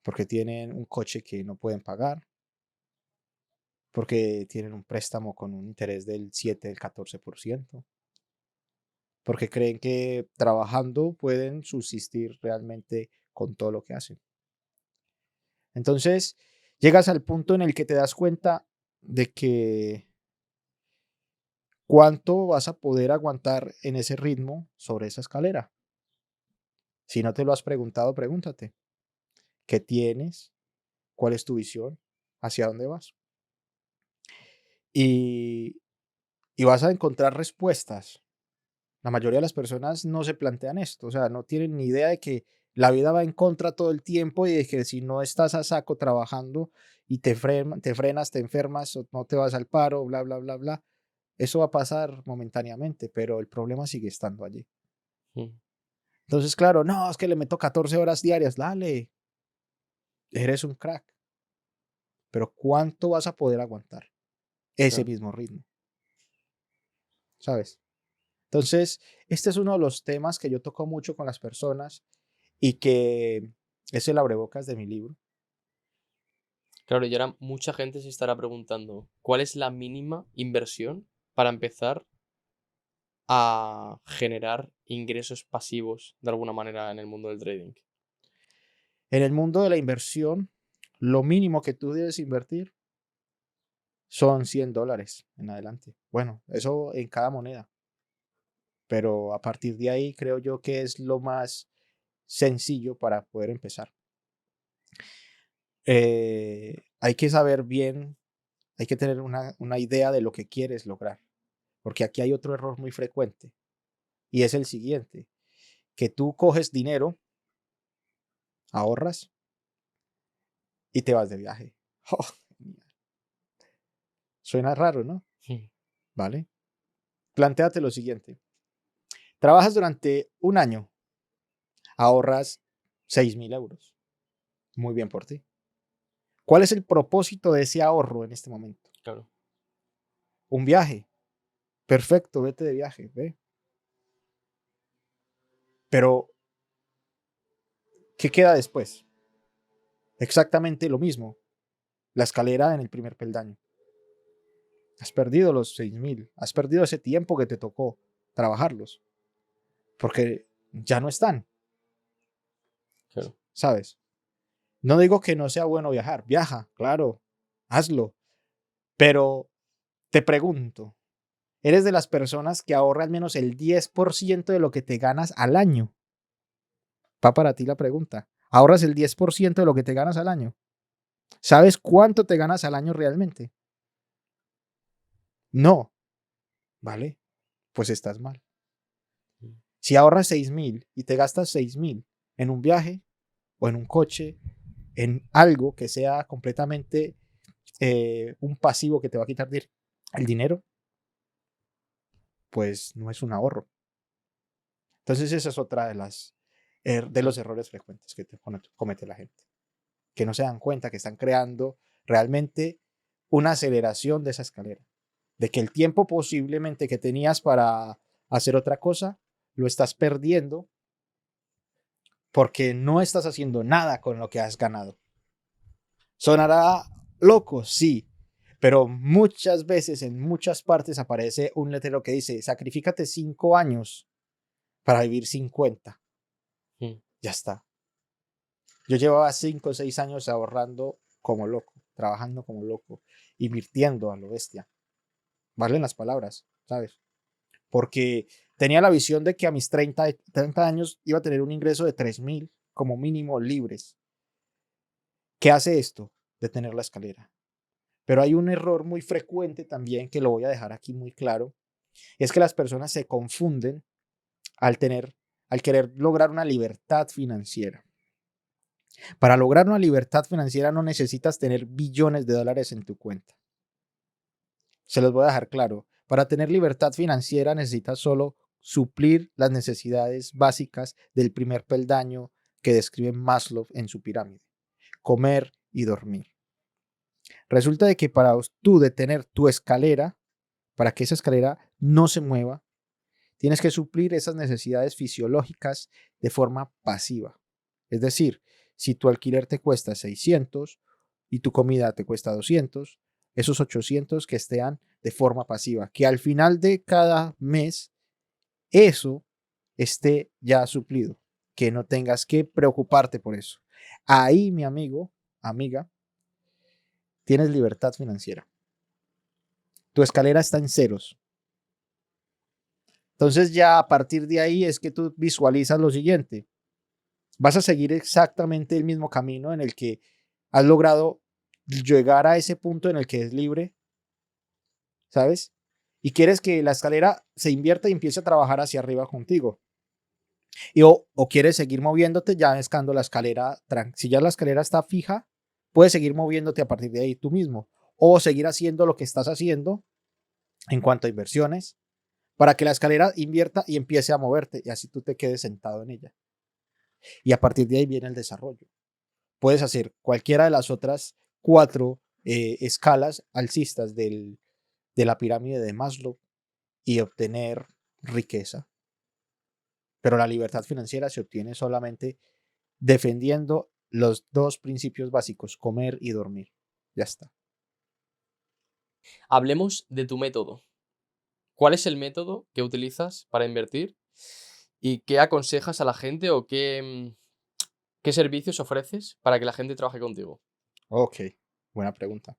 S2: Porque tienen un coche que no pueden pagar, porque tienen un préstamo con un interés del 7, del 14%, porque creen que trabajando pueden subsistir realmente con todo lo que hacen. Entonces, llegas al punto en el que te das cuenta de que cuánto vas a poder aguantar en ese ritmo sobre esa escalera. Si no te lo has preguntado, pregúntate. ¿Qué tienes? ¿Cuál es tu visión? ¿Hacia dónde vas? Y, y vas a encontrar respuestas. La mayoría de las personas no se plantean esto, o sea, no tienen ni idea de que la vida va en contra todo el tiempo y de que si no estás a saco trabajando y te frenas, te enfermas o no te vas al paro, bla, bla, bla, bla, eso va a pasar momentáneamente, pero el problema sigue estando allí. Entonces, claro, no, es que le meto 14 horas diarias, dale, eres un crack, pero ¿cuánto vas a poder aguantar ese mismo ritmo? ¿Sabes? Entonces, este es uno de los temas que yo toco mucho con las personas y que es el abrebocas de mi libro.
S3: Claro, y ahora mucha gente se estará preguntando, ¿cuál es la mínima inversión para empezar a generar ingresos pasivos de alguna manera en el mundo del trading?
S2: En el mundo de la inversión, lo mínimo que tú debes invertir son $100 en adelante. Bueno, eso en cada moneda. Pero a partir de ahí creo yo que es lo más sencillo para poder empezar. Hay que saber bien, hay que tener una idea de lo que quieres lograr. Porque aquí hay otro error muy frecuente y es el siguiente, que tú coges dinero, ahorras y te vas de viaje. Oh, suena raro, ¿no? ¿Vale? Plantéate lo siguiente. Trabajas durante un año, ahorras 6.000 euros. Muy bien por ti. ¿Cuál es el propósito de ese ahorro en este momento?
S3: Claro.
S2: Un viaje. Perfecto, vete de viaje, ve. Pero, ¿qué queda después? Exactamente lo mismo. La escalera en el primer peldaño. Has perdido los 6.000. Has perdido ese tiempo que te tocó trabajarlos. Porque ya no están.
S3: Claro.
S2: ¿Sabes? No digo que no sea bueno viajar. Viaja, claro. Hazlo. Pero te pregunto, ¿eres de las personas que ahorra al menos el 10% de lo que te ganas al año? Va para ti la pregunta. ¿Ahorras el 10% de lo que te ganas al año? ¿Sabes cuánto te ganas al año realmente? No. ¿Vale? Pues estás mal. Si ahorras 6.000 y te gastas 6.000 en un viaje o en un coche, en algo que sea completamente un pasivo que te va a quitar el dinero, pues no es un ahorro. Entonces esa es otra de los errores frecuentes que comete la gente, que no se dan cuenta que están creando realmente una aceleración de esa escalera, de que el tiempo posiblemente que tenías para hacer otra cosa, lo estás perdiendo porque no estás haciendo nada con lo que has ganado. Sonará loco, sí, Pero muchas veces en muchas partes aparece un letrero que dice, sacrifícate 5 años para vivir 50.
S3: Mm.
S2: Ya está. Yo llevaba 5 o 6 años ahorrando como loco, trabajando como loco, invirtiendo a lo bestia. Valen las palabras, ¿sabes? Porque tenía la visión de que a mis 30 años iba a tener un ingreso de 3.000 como mínimo libres. ¿Qué hace esto? Detener la escalera. Pero hay un error muy frecuente también que lo voy a dejar aquí muy claro. Es que las personas se confunden al querer lograr una libertad financiera. Para lograr una libertad financiera no necesitas tener billones de dólares en tu cuenta. Se los voy a dejar claro. Para tener libertad financiera necesitas solo suplir las necesidades básicas del primer peldaño que describe Maslow en su pirámide: comer y dormir. Resulta de que para tú detener tu escalera, para que esa escalera no se mueva, tienes que suplir esas necesidades fisiológicas de forma pasiva. Es decir, si tu alquiler te cuesta 600 y tu comida te cuesta 200, esos 800 que estén de forma pasiva, que al final de cada mes eso esté ya suplido, que no tengas que preocuparte por eso. Ahí, mi amigo, amiga, tienes libertad financiera. Tu escalera está en ceros. Entonces ya a partir de ahí es que tú visualizas lo siguiente. Vas a seguir exactamente el mismo camino en el que has logrado llegar a ese punto en el que es libre, ¿sabes? Y quieres que la escalera se invierta y empiece a trabajar hacia arriba contigo. O quieres seguir moviéndote ya escando la escalera. Si ya la escalera está fija, puedes seguir moviéndote a partir de ahí tú mismo. O seguir haciendo lo que estás haciendo en cuanto a inversiones para que la escalera invierta y empiece a moverte y así tú te quedes sentado en ella. Y a partir de ahí viene el desarrollo. Puedes hacer cualquiera de las otras 4 escalas alcistas de la pirámide de Maslow y obtener riqueza. Pero la libertad financiera se obtiene solamente defendiendo los 2 principios básicos: comer y dormir. Ya está.
S3: Hablemos de tu método. ¿Cuál es el método que utilizas para invertir y qué aconsejas a la gente o qué servicios ofreces para que la gente trabaje contigo?
S2: Ok, buena pregunta.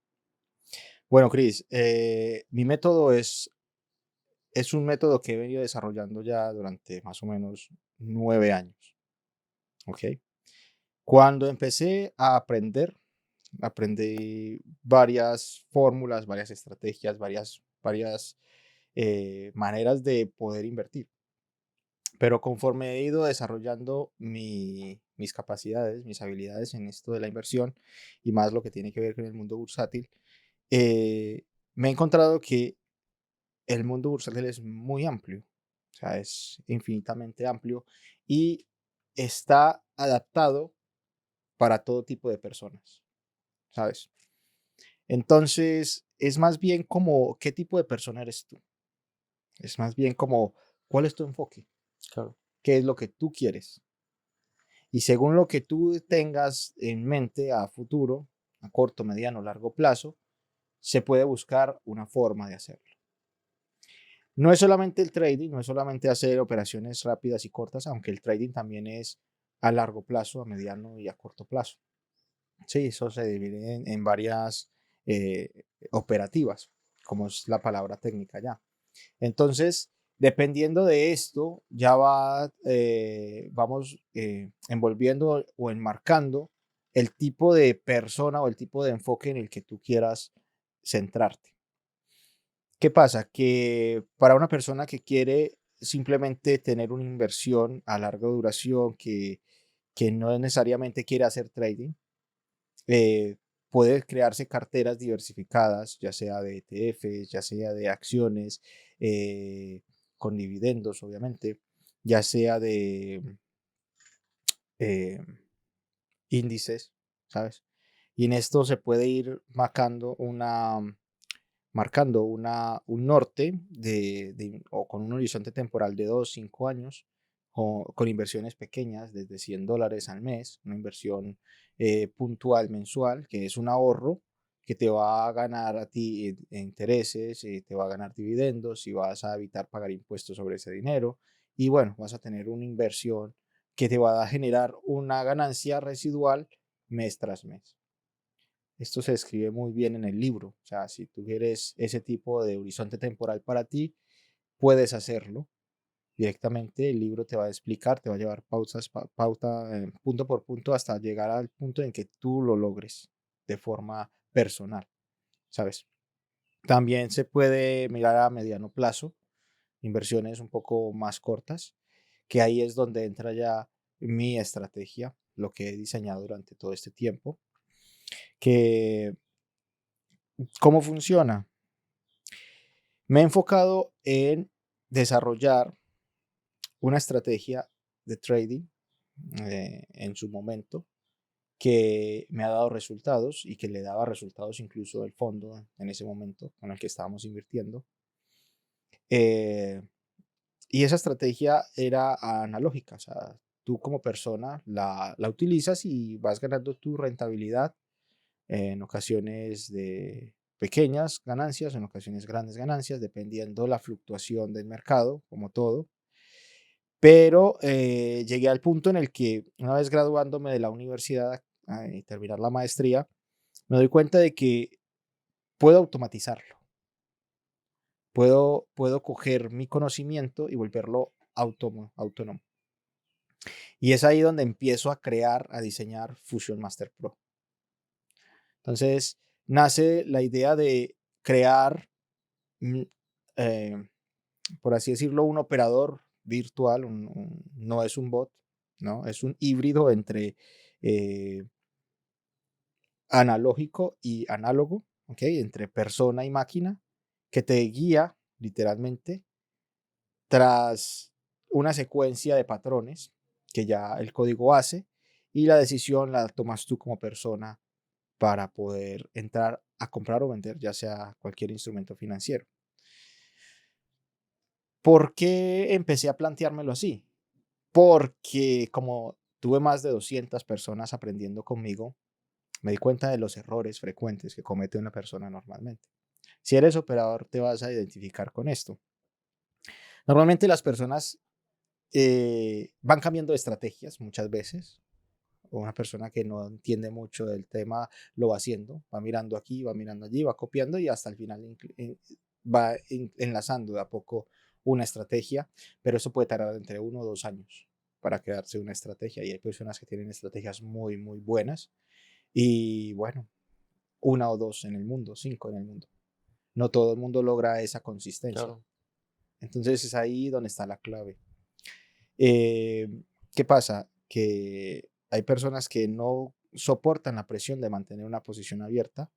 S2: Bueno, Chris, mi método es un método que he venido desarrollando ya durante más o menos 9 años. ¿Ok? Cuando empecé a aprender, aprendí varias fórmulas, varias estrategias, varias maneras de poder invertir. Pero conforme he ido desarrollando mis capacidades, mis habilidades en esto de la inversión y más lo que tiene que ver con el mundo bursátil, me he encontrado que el mundo bursátil es muy amplio, o sea, es infinitamente amplio y está adaptado para todo tipo de personas, ¿sabes? Entonces, es más bien como qué tipo de persona eres tú. Es más bien como cuál es tu enfoque,
S3: Claro.
S2: qué es lo que tú quieres. Y según lo que tú tengas en mente a futuro, a corto, mediano, largo plazo, se puede buscar una forma de hacerlo. No es solamente el trading, no es solamente hacer operaciones rápidas y cortas, aunque el trading también es a largo plazo, a mediano y a corto plazo. Sí, eso se divide en varias eh, operativas, como es la palabra técnica ya. Entonces, dependiendo de esto, ya vamos envolviendo o enmarcando el tipo de persona o el tipo de enfoque en el que tú quieras centrarte. ¿Qué pasa? Que para una persona que quiere simplemente tener una inversión a larga duración, que no necesariamente quiere hacer trading, eh, puede crearse carteras diversificadas, ya sea de ETFs, ya sea de acciones, eh, con dividendos, obviamente, ya sea de eh, índices, ¿sabes? Y en esto se puede ir marcando un norte o con un horizonte temporal de 2, 5 años, o con inversiones pequeñas, desde $100 al mes, una inversión puntual mensual, que es un ahorro que te va a ganar a ti intereses, te va a ganar dividendos y vas a evitar pagar impuestos sobre ese dinero. Y bueno, vas a tener una inversión que te va a generar una ganancia residual mes tras mes. Esto se describe muy bien en el libro. O sea, si tú quieres ese tipo de horizonte temporal para ti, puedes hacerlo directamente. El libro te va a explicar, te va a llevar punto por punto hasta llegar al punto en que tú lo logres de forma personal, ¿sabes? También se puede mirar a mediano plazo, inversiones un poco más cortas, que ahí es donde entra ya mi estrategia, lo que he diseñado durante todo este tiempo, que ¿cómo funciona? Me he enfocado en desarrollar una estrategia de trading en su momento que me ha dado resultados y que le daba resultados incluso el fondo en ese momento con el que estábamos invirtiendo. Eh, y esa estrategia era analógica, o sea, tú como persona la utilizas y vas ganando tu rentabilidad en ocasiones de pequeñas ganancias, en ocasiones grandes ganancias, dependiendo la fluctuación del mercado, como todo. Pero llegué al punto en el que una vez graduándome de la universidad y terminar la maestría, me doy cuenta de que puedo automatizarlo. Puedo coger mi conocimiento y volverlo autónomo. Y es ahí donde empiezo a crear, a diseñar Fusion Master Pro. Entonces, nace la idea de crear, mm, eh, por así decirlo, un operador virtual, no es un bot, ¿no? Es un híbrido entre eh, analógico y análogo, ¿ok? Entre persona y máquina, que te guía literalmente tras una secuencia de patrones que ya el código hace y la decisión la tomas tú como persona para poder entrar a comprar o vender, ya sea cualquier instrumento financiero. ¿Por qué empecé a planteármelo así? Porque como tuve más de 200 personas aprendiendo conmigo, me di cuenta de los errores frecuentes que comete una persona normalmente. Si eres operador, te vas a identificar con esto. Normalmente las personas van cambiando de estrategias muchas veces. Una persona que no entiende mucho del tema lo va haciendo, va mirando aquí, va mirando allí, va copiando y hasta el final va enlazando de a poco una estrategia, pero eso puede tardar entre 1 o 2 años para quedarse una estrategia y hay personas que tienen estrategias muy, muy buenas y bueno, 1 o 2 en el mundo, 5 en el mundo. No todo el mundo logra esa consistencia.
S3: Claro.
S2: Entonces es ahí donde está la clave. Eh, ¿Qué pasa? Que hay personas que no soportan la presión de mantener una posición abierta.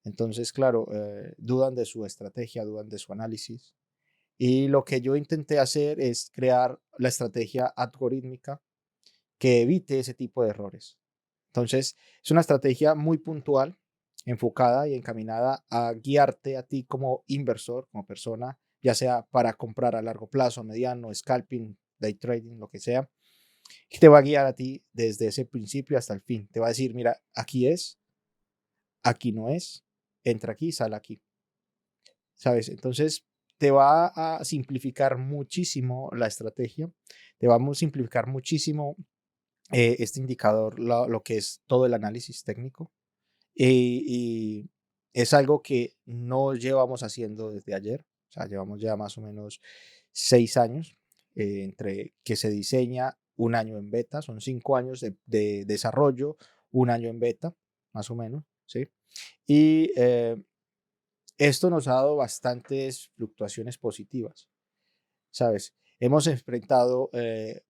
S2: Entonces, claro, dudan de su estrategia, dudan de su análisis. Y lo que yo intenté hacer es crear la estrategia algorítmica que evite ese tipo de errores. Entonces, es una estrategia muy puntual, enfocada y encaminada a guiarte a ti como inversor, como persona, ya sea para comprar a largo plazo, mediano, scalping, day trading, lo que sea, que te va a guiar a ti desde ese principio hasta el fin. Te va a decir, mira, aquí es, aquí no es, entra aquí, sale aquí. ¿Sabes? Entonces, te va a simplificar muchísimo la estrategia, te va a simplificar muchísimo este indicador, lo que es todo el análisis técnico. Y es algo que no llevamos haciendo desde ayer, o sea, llevamos ya más o menos 6 años entre que se diseña, 1 año en beta, son 5 años de desarrollo, 1 año en beta, más o menos, ¿sí? Y esto nos ha dado bastantes fluctuaciones positivas, ¿sabes? Hemos enfrentado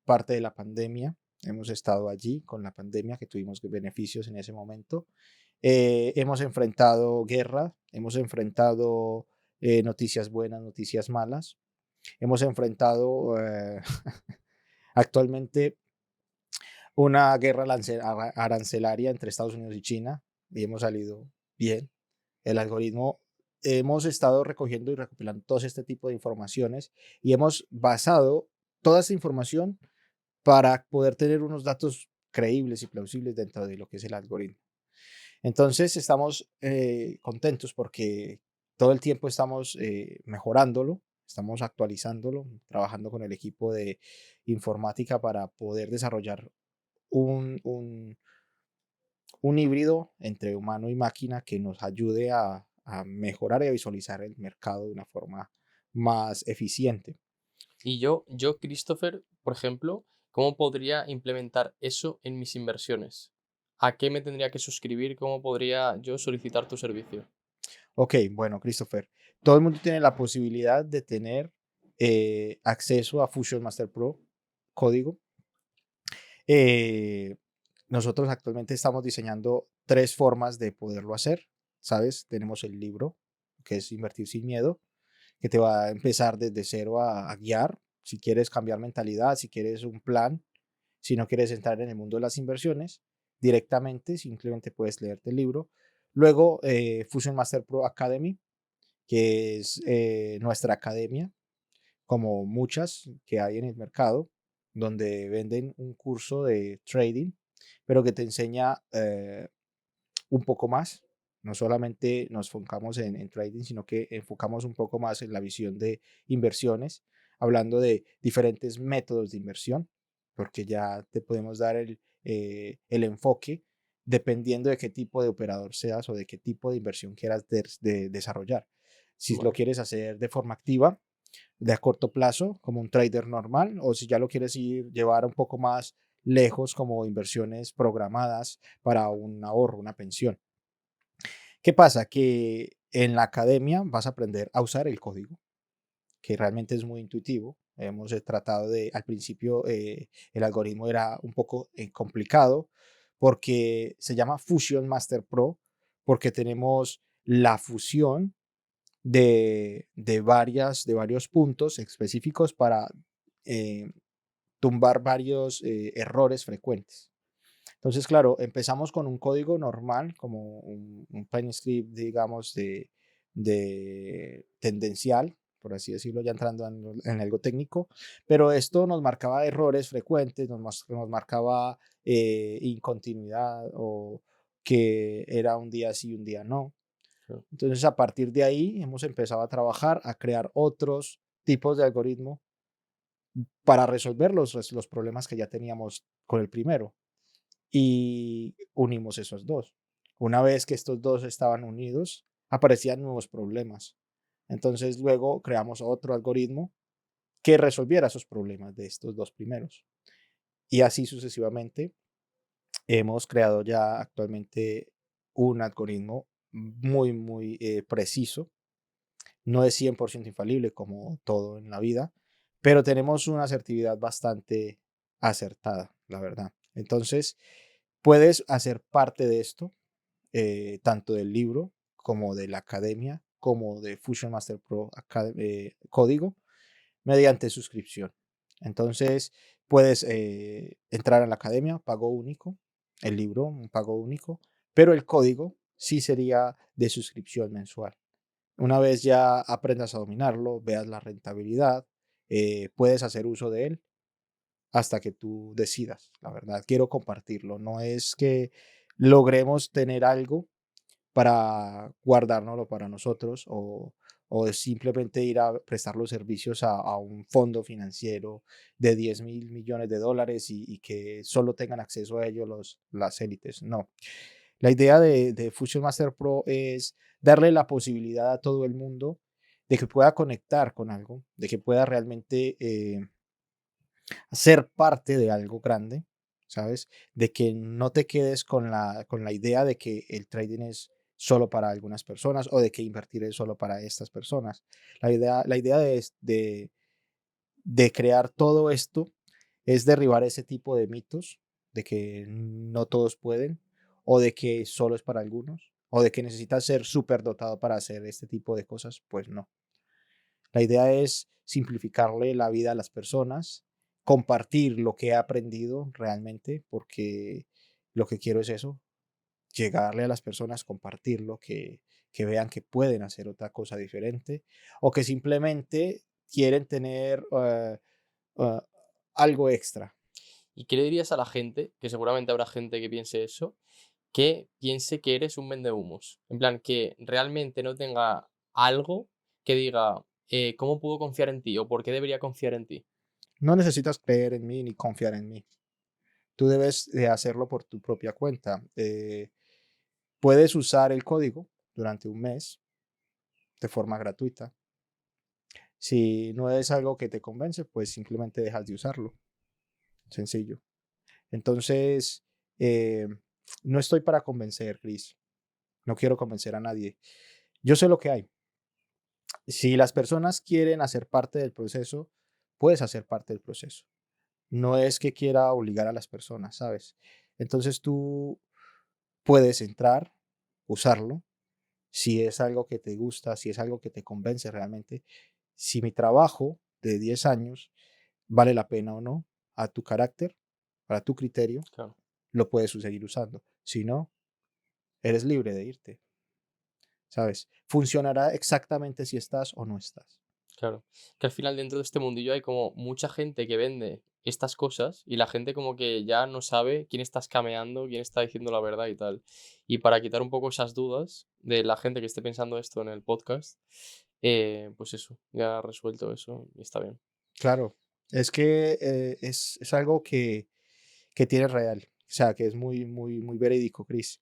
S2: parte de la pandemia, hemos estado allí con la pandemia, que tuvimos beneficios en ese momento. Hemos enfrentado guerra, hemos enfrentado noticias buenas, noticias malas. Hemos enfrentado actualmente una guerra arancelaria entre Estados Unidos y China y hemos salido bien. El algoritmo, hemos estado recogiendo y recopilando todo este tipo de informaciones y hemos basado toda esta información para poder tener unos datos creíbles y plausibles dentro de lo que es el algoritmo. Entonces estamos contentos porque todo el tiempo estamos mejorándolo, estamos actualizándolo, trabajando con el equipo de informática para poder desarrollar un, un, un híbrido entre humano y máquina que nos ayude a mejorar y a visualizar el mercado de una forma más eficiente.
S3: Y yo, Christopher, por ejemplo, ¿cómo podría implementar eso en mis inversiones? ¿A qué me tendría que suscribir? ¿Cómo podría yo solicitar tu servicio?
S2: Ok, bueno, Christopher, todo el mundo tiene la posibilidad de tener acceso a Fusion Master Pro código. Eh, Nosotros actualmente estamos diseñando 3 formas de poderlo hacer, ¿sabes? Tenemos el libro, que es Invertir sin Miedo, que te va a empezar desde cero a guiar. Si quieres cambiar mentalidad, si quieres un plan, si no quieres entrar en el mundo de las inversiones, directamente, simplemente puedes leerte el libro. Luego, Fusion Master Pro Academy, que es nuestra academia, como muchas que hay en el mercado, donde venden un curso de trading, pero que te enseña un poco más. No solamente nos enfocamos en trading, sino que enfocamos un poco más en la visión de inversiones, hablando de diferentes métodos de inversión, porque ya te podemos dar el enfoque dependiendo de qué tipo de operador seas o de qué tipo de inversión quieras desarrollar. Si lo
S3: Vale.
S2: quieres hacer de forma activa, de a corto plazo, como un trader normal, o si ya lo quieres llevar un poco más lejos, como inversiones programadas para un ahorro, una pensión. ¿Qué pasa? Que en la academia vas a aprender a usar el código, que realmente es muy intuitivo. Hemos tratado de, al principio, el algoritmo era un poco complicado porque se llama Fusion Master Pro, porque tenemos la fusión de varios puntos específicos para eh, tumbar varios errores frecuentes. Entonces, claro, empezamos con un código normal, como un plain script, digamos, de tendencial, por así decirlo, ya entrando en algo técnico, pero esto nos marcaba errores frecuentes, nos marcaba incontinuidad o que era un día sí, un día no.
S3: Claro.
S2: Entonces, a partir de ahí hemos empezado a trabajar, a crear otros tipos de algoritmo para resolver los problemas que ya teníamos con el primero y unimos esos dos. Una vez que estos dos estaban unidos, aparecían nuevos problemas. Entonces, luego creamos otro algoritmo que resolviera esos problemas de estos dos primeros. Y así sucesivamente, hemos creado ya actualmente un algoritmo muy preciso. No es 100% infalible como todo en la vida, pero tenemos una asertividad bastante acertada, la verdad. Entonces, puedes hacer parte de esto, tanto del libro como de la academia, como de Fusion Master Pro código, mediante suscripción. Entonces, puedes entrar a la academia, pago único, el libro, un pago único, pero el código sí sería de suscripción mensual. Una vez ya aprendas a dominarlo, veas la rentabilidad, puedes hacer uso de él hasta que tú decidas. La verdad, quiero compartirlo. No es que logremos tener algo para guardárnoslo para nosotros o simplemente ir a prestar los servicios a un fondo financiero de 10.000 millones de dólares y que solo tengan acceso a ello las élites. No. La idea de Fusion Master Pro es darle la posibilidad a todo el mundo de que pueda conectar con algo, de que pueda realmente ser parte de algo grande, ¿sabes? De que no te quedes con la idea de que el trading es solo para algunas personas o de que invertir es solo para estas personas. La idea de crear todo esto es derribar ese tipo de mitos de que no todos pueden o de que solo es para algunos o de que necesitas ser súper dotado para hacer este tipo de cosas. Pues no. La idea es simplificarle la vida a las personas, compartir lo que he aprendido realmente, porque lo que quiero es eso, llegarle a las personas, compartirlo, que vean que pueden hacer otra cosa diferente o que simplemente quieren tener uh, algo extra.
S3: ¿Y qué le dirías a la gente, que seguramente habrá gente que piense eso, que piense que eres un vendehumos. En plan, que realmente no tenga algo que diga, ¿cómo puedo confiar en ti? O ¿por qué debería confiar en ti?
S2: No necesitas creer en mí ni confiar en mí. Tú debes de hacerlo por tu propia cuenta. Puedes usar el código durante un mes de forma gratuita. Si no es algo que te convence, pues simplemente dejas de usarlo. Sencillo. Entonces, eh, no estoy para convencer, Chris. No quiero convencer a nadie. Yo sé lo que hay. Si las personas quieren hacer parte del proceso, puedes hacer parte del proceso. No es que quiera obligar a las personas, ¿sabes? Entonces tú puedes entrar, usarlo, si es algo que te gusta, si es algo que te convence realmente, si mi trabajo de 10 años vale la pena o no, a tu carácter, para tu criterio,
S3: Claro.
S2: lo puedes seguir usando. Si no, eres libre de irte, ¿sabes? Funcionará exactamente si estás o no estás.
S3: Claro, que al final dentro de este mundillo hay como mucha gente que vende estas cosas y la gente como que ya no sabe quién está escameando, quién está diciendo la verdad y tal. Y para quitar un poco esas dudas de la gente que esté pensando esto en el podcast, pues eso, ya ha resuelto eso y está bien.
S2: Claro, es que es algo que tiene real, o sea, que es muy, muy, muy verídico, Chris.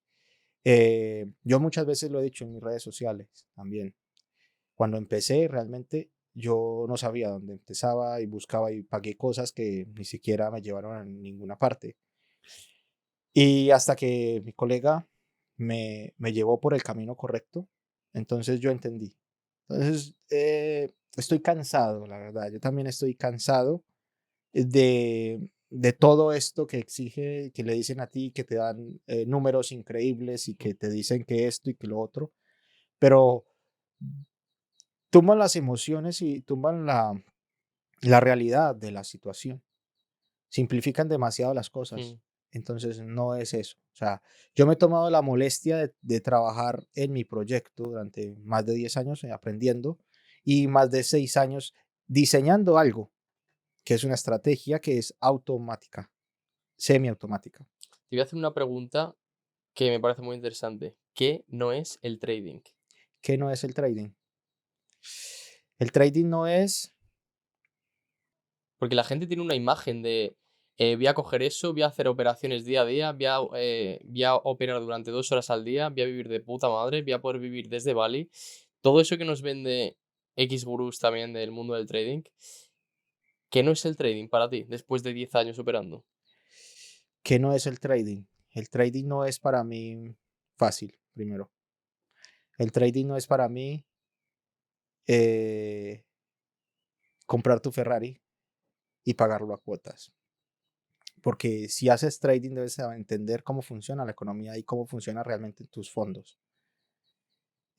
S2: Yo muchas veces lo he dicho en mis redes sociales también. Cuando empecé, realmente yo no sabía dónde empezaba y buscaba y pagué cosas que ni siquiera me llevaron a ninguna parte. Y hasta que mi colega me llevó por el camino correcto, entonces yo entendí. Entonces, estoy cansado, la verdad. Yo también estoy cansado de todo esto que exige, que le dicen a ti, que te dan números increíbles y
S3: Mm.
S2: que te dicen que esto y que lo otro, pero tumban las emociones y tumban la realidad de la situación. Simplifican demasiado las cosas.
S3: Mm.
S2: Entonces, no es eso. O sea, yo me he tomado la molestia de trabajar en mi proyecto durante más de 10 años aprendiendo y más de 6 años diseñando algo que es una estrategia que es automática, semiautomática.
S3: Te voy a hacer una pregunta que me parece muy interesante. ¿Qué no es el trading?
S2: ¿Qué no es el trading? El trading no es,
S3: Porque la gente tiene una imagen de, voy a coger eso, voy a hacer operaciones día a día, voy a operar durante 2 horas al día, voy a vivir de puta madre, voy a poder vivir desde Bali. Todo eso que nos vende X gurús también del mundo del trading, ¿qué no es el trading para ti después de 10 años operando?
S2: ¿qué no es el trading? El trading no es para mí fácil, primero. El trading no es para mí eh, comprar tu Ferrari y pagarlo a cuotas. Porque si haces trading debes entender cómo funciona la economía y cómo funciona realmente tus fondos.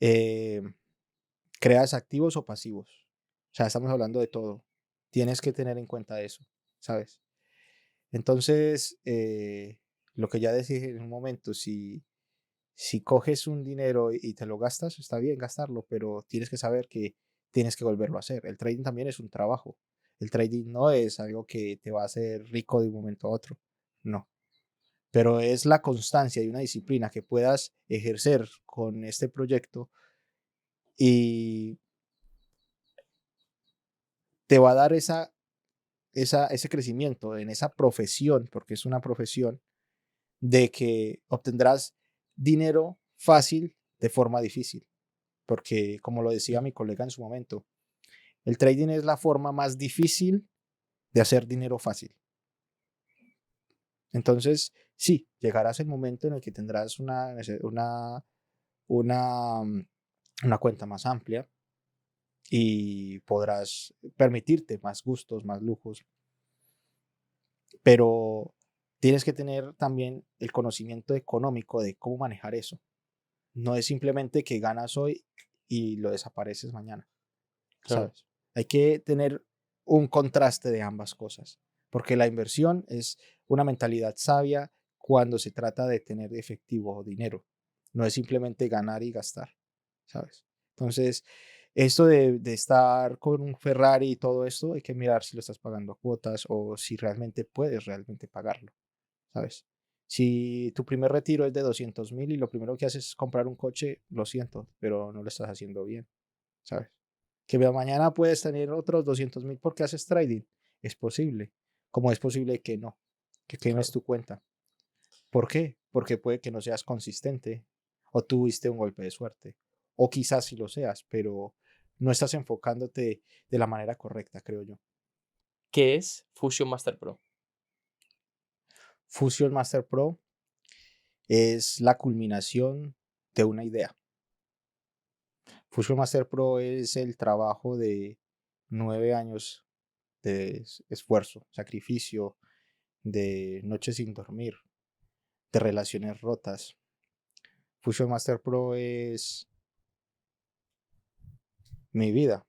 S2: Eh, ¿Creas activos o pasivos? O sea, estamos hablando de todo. Tienes que tener en cuenta eso, ¿sabes? Entonces, lo que ya decía en un momento, si coges un dinero y te lo gastas, está bien gastarlo, pero tienes que saber que tienes que volverlo a hacer. El trading también es un trabajo. El trading no es algo que te va a hacer rico de un momento a otro. No. Pero es la constancia y una disciplina que puedas ejercer con este proyecto y te va a dar ese crecimiento en esa profesión, porque es una profesión, de que obtendrás dinero fácil de forma difícil. Porque, como lo decía mi colega en su momento, el trading es la forma más difícil de hacer dinero fácil. Entonces, sí, llegarás el momento en el que tendrás una, una cuenta más amplia y podrás permitirte más gustos, más lujos, pero tienes que tener también el conocimiento económico de cómo manejar eso. No es simplemente que ganas hoy y lo desapareces mañana,
S3: Claro,
S2: ¿sabes? Hay que tener un contraste de ambas cosas, porque la inversión es una mentalidad sabia cuando se trata de tener efectivo o dinero. No es simplemente ganar y gastar, ¿sabes? Entonces, esto de estar con un Ferrari y todo esto, hay que mirar si lo estás pagando a cuotas o si realmente puedes realmente pagarlo, ¿sabes? Si tu primer retiro es de 200.000 y lo primero que haces es comprar un coche, lo siento, pero no lo estás haciendo bien, ¿sabes? Que mañana puedes tener otros 200.000 porque haces trading. Es posible. Como es posible que no, que quemes
S3: Claro.
S2: tu cuenta. ¿Por qué? Porque puede que no seas consistente o tuviste un golpe de suerte. O quizás sí lo seas, pero no estás enfocándote de la manera correcta, creo yo.
S3: ¿Qué es Fusion Master Pro?
S2: Fusion Master Pro es la culminación de una idea. Fusion Master Pro es el trabajo de 9 años de esfuerzo, sacrificio, de noches sin dormir, de relaciones rotas. Fusion Master Pro es mi vida.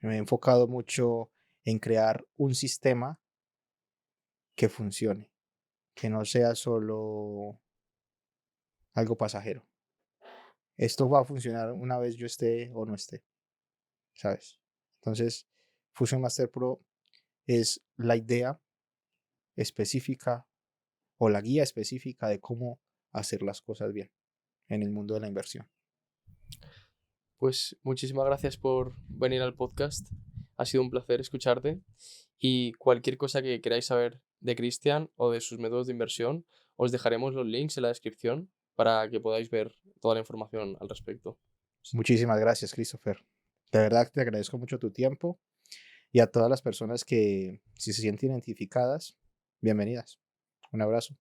S2: Me he enfocado mucho en crear un sistema que funcione, que no sea solo algo pasajero. Esto va a funcionar una vez yo esté o no esté, ¿sabes? Entonces, Fusion Master Pro es la idea específica o la guía específica de cómo hacer las cosas bien en el mundo de la inversión.
S3: Pues muchísimas gracias por venir al podcast. Ha sido un placer escucharte. Y cualquier cosa que queráis saber de Cristian o de sus métodos de inversión, os dejaremos los links en la descripción para que podáis ver toda la información al respecto.
S2: Muchísimas gracias, Christopher. De verdad te agradezco mucho tu tiempo y a todas las personas que si se sienten identificadas, bienvenidas. Un abrazo.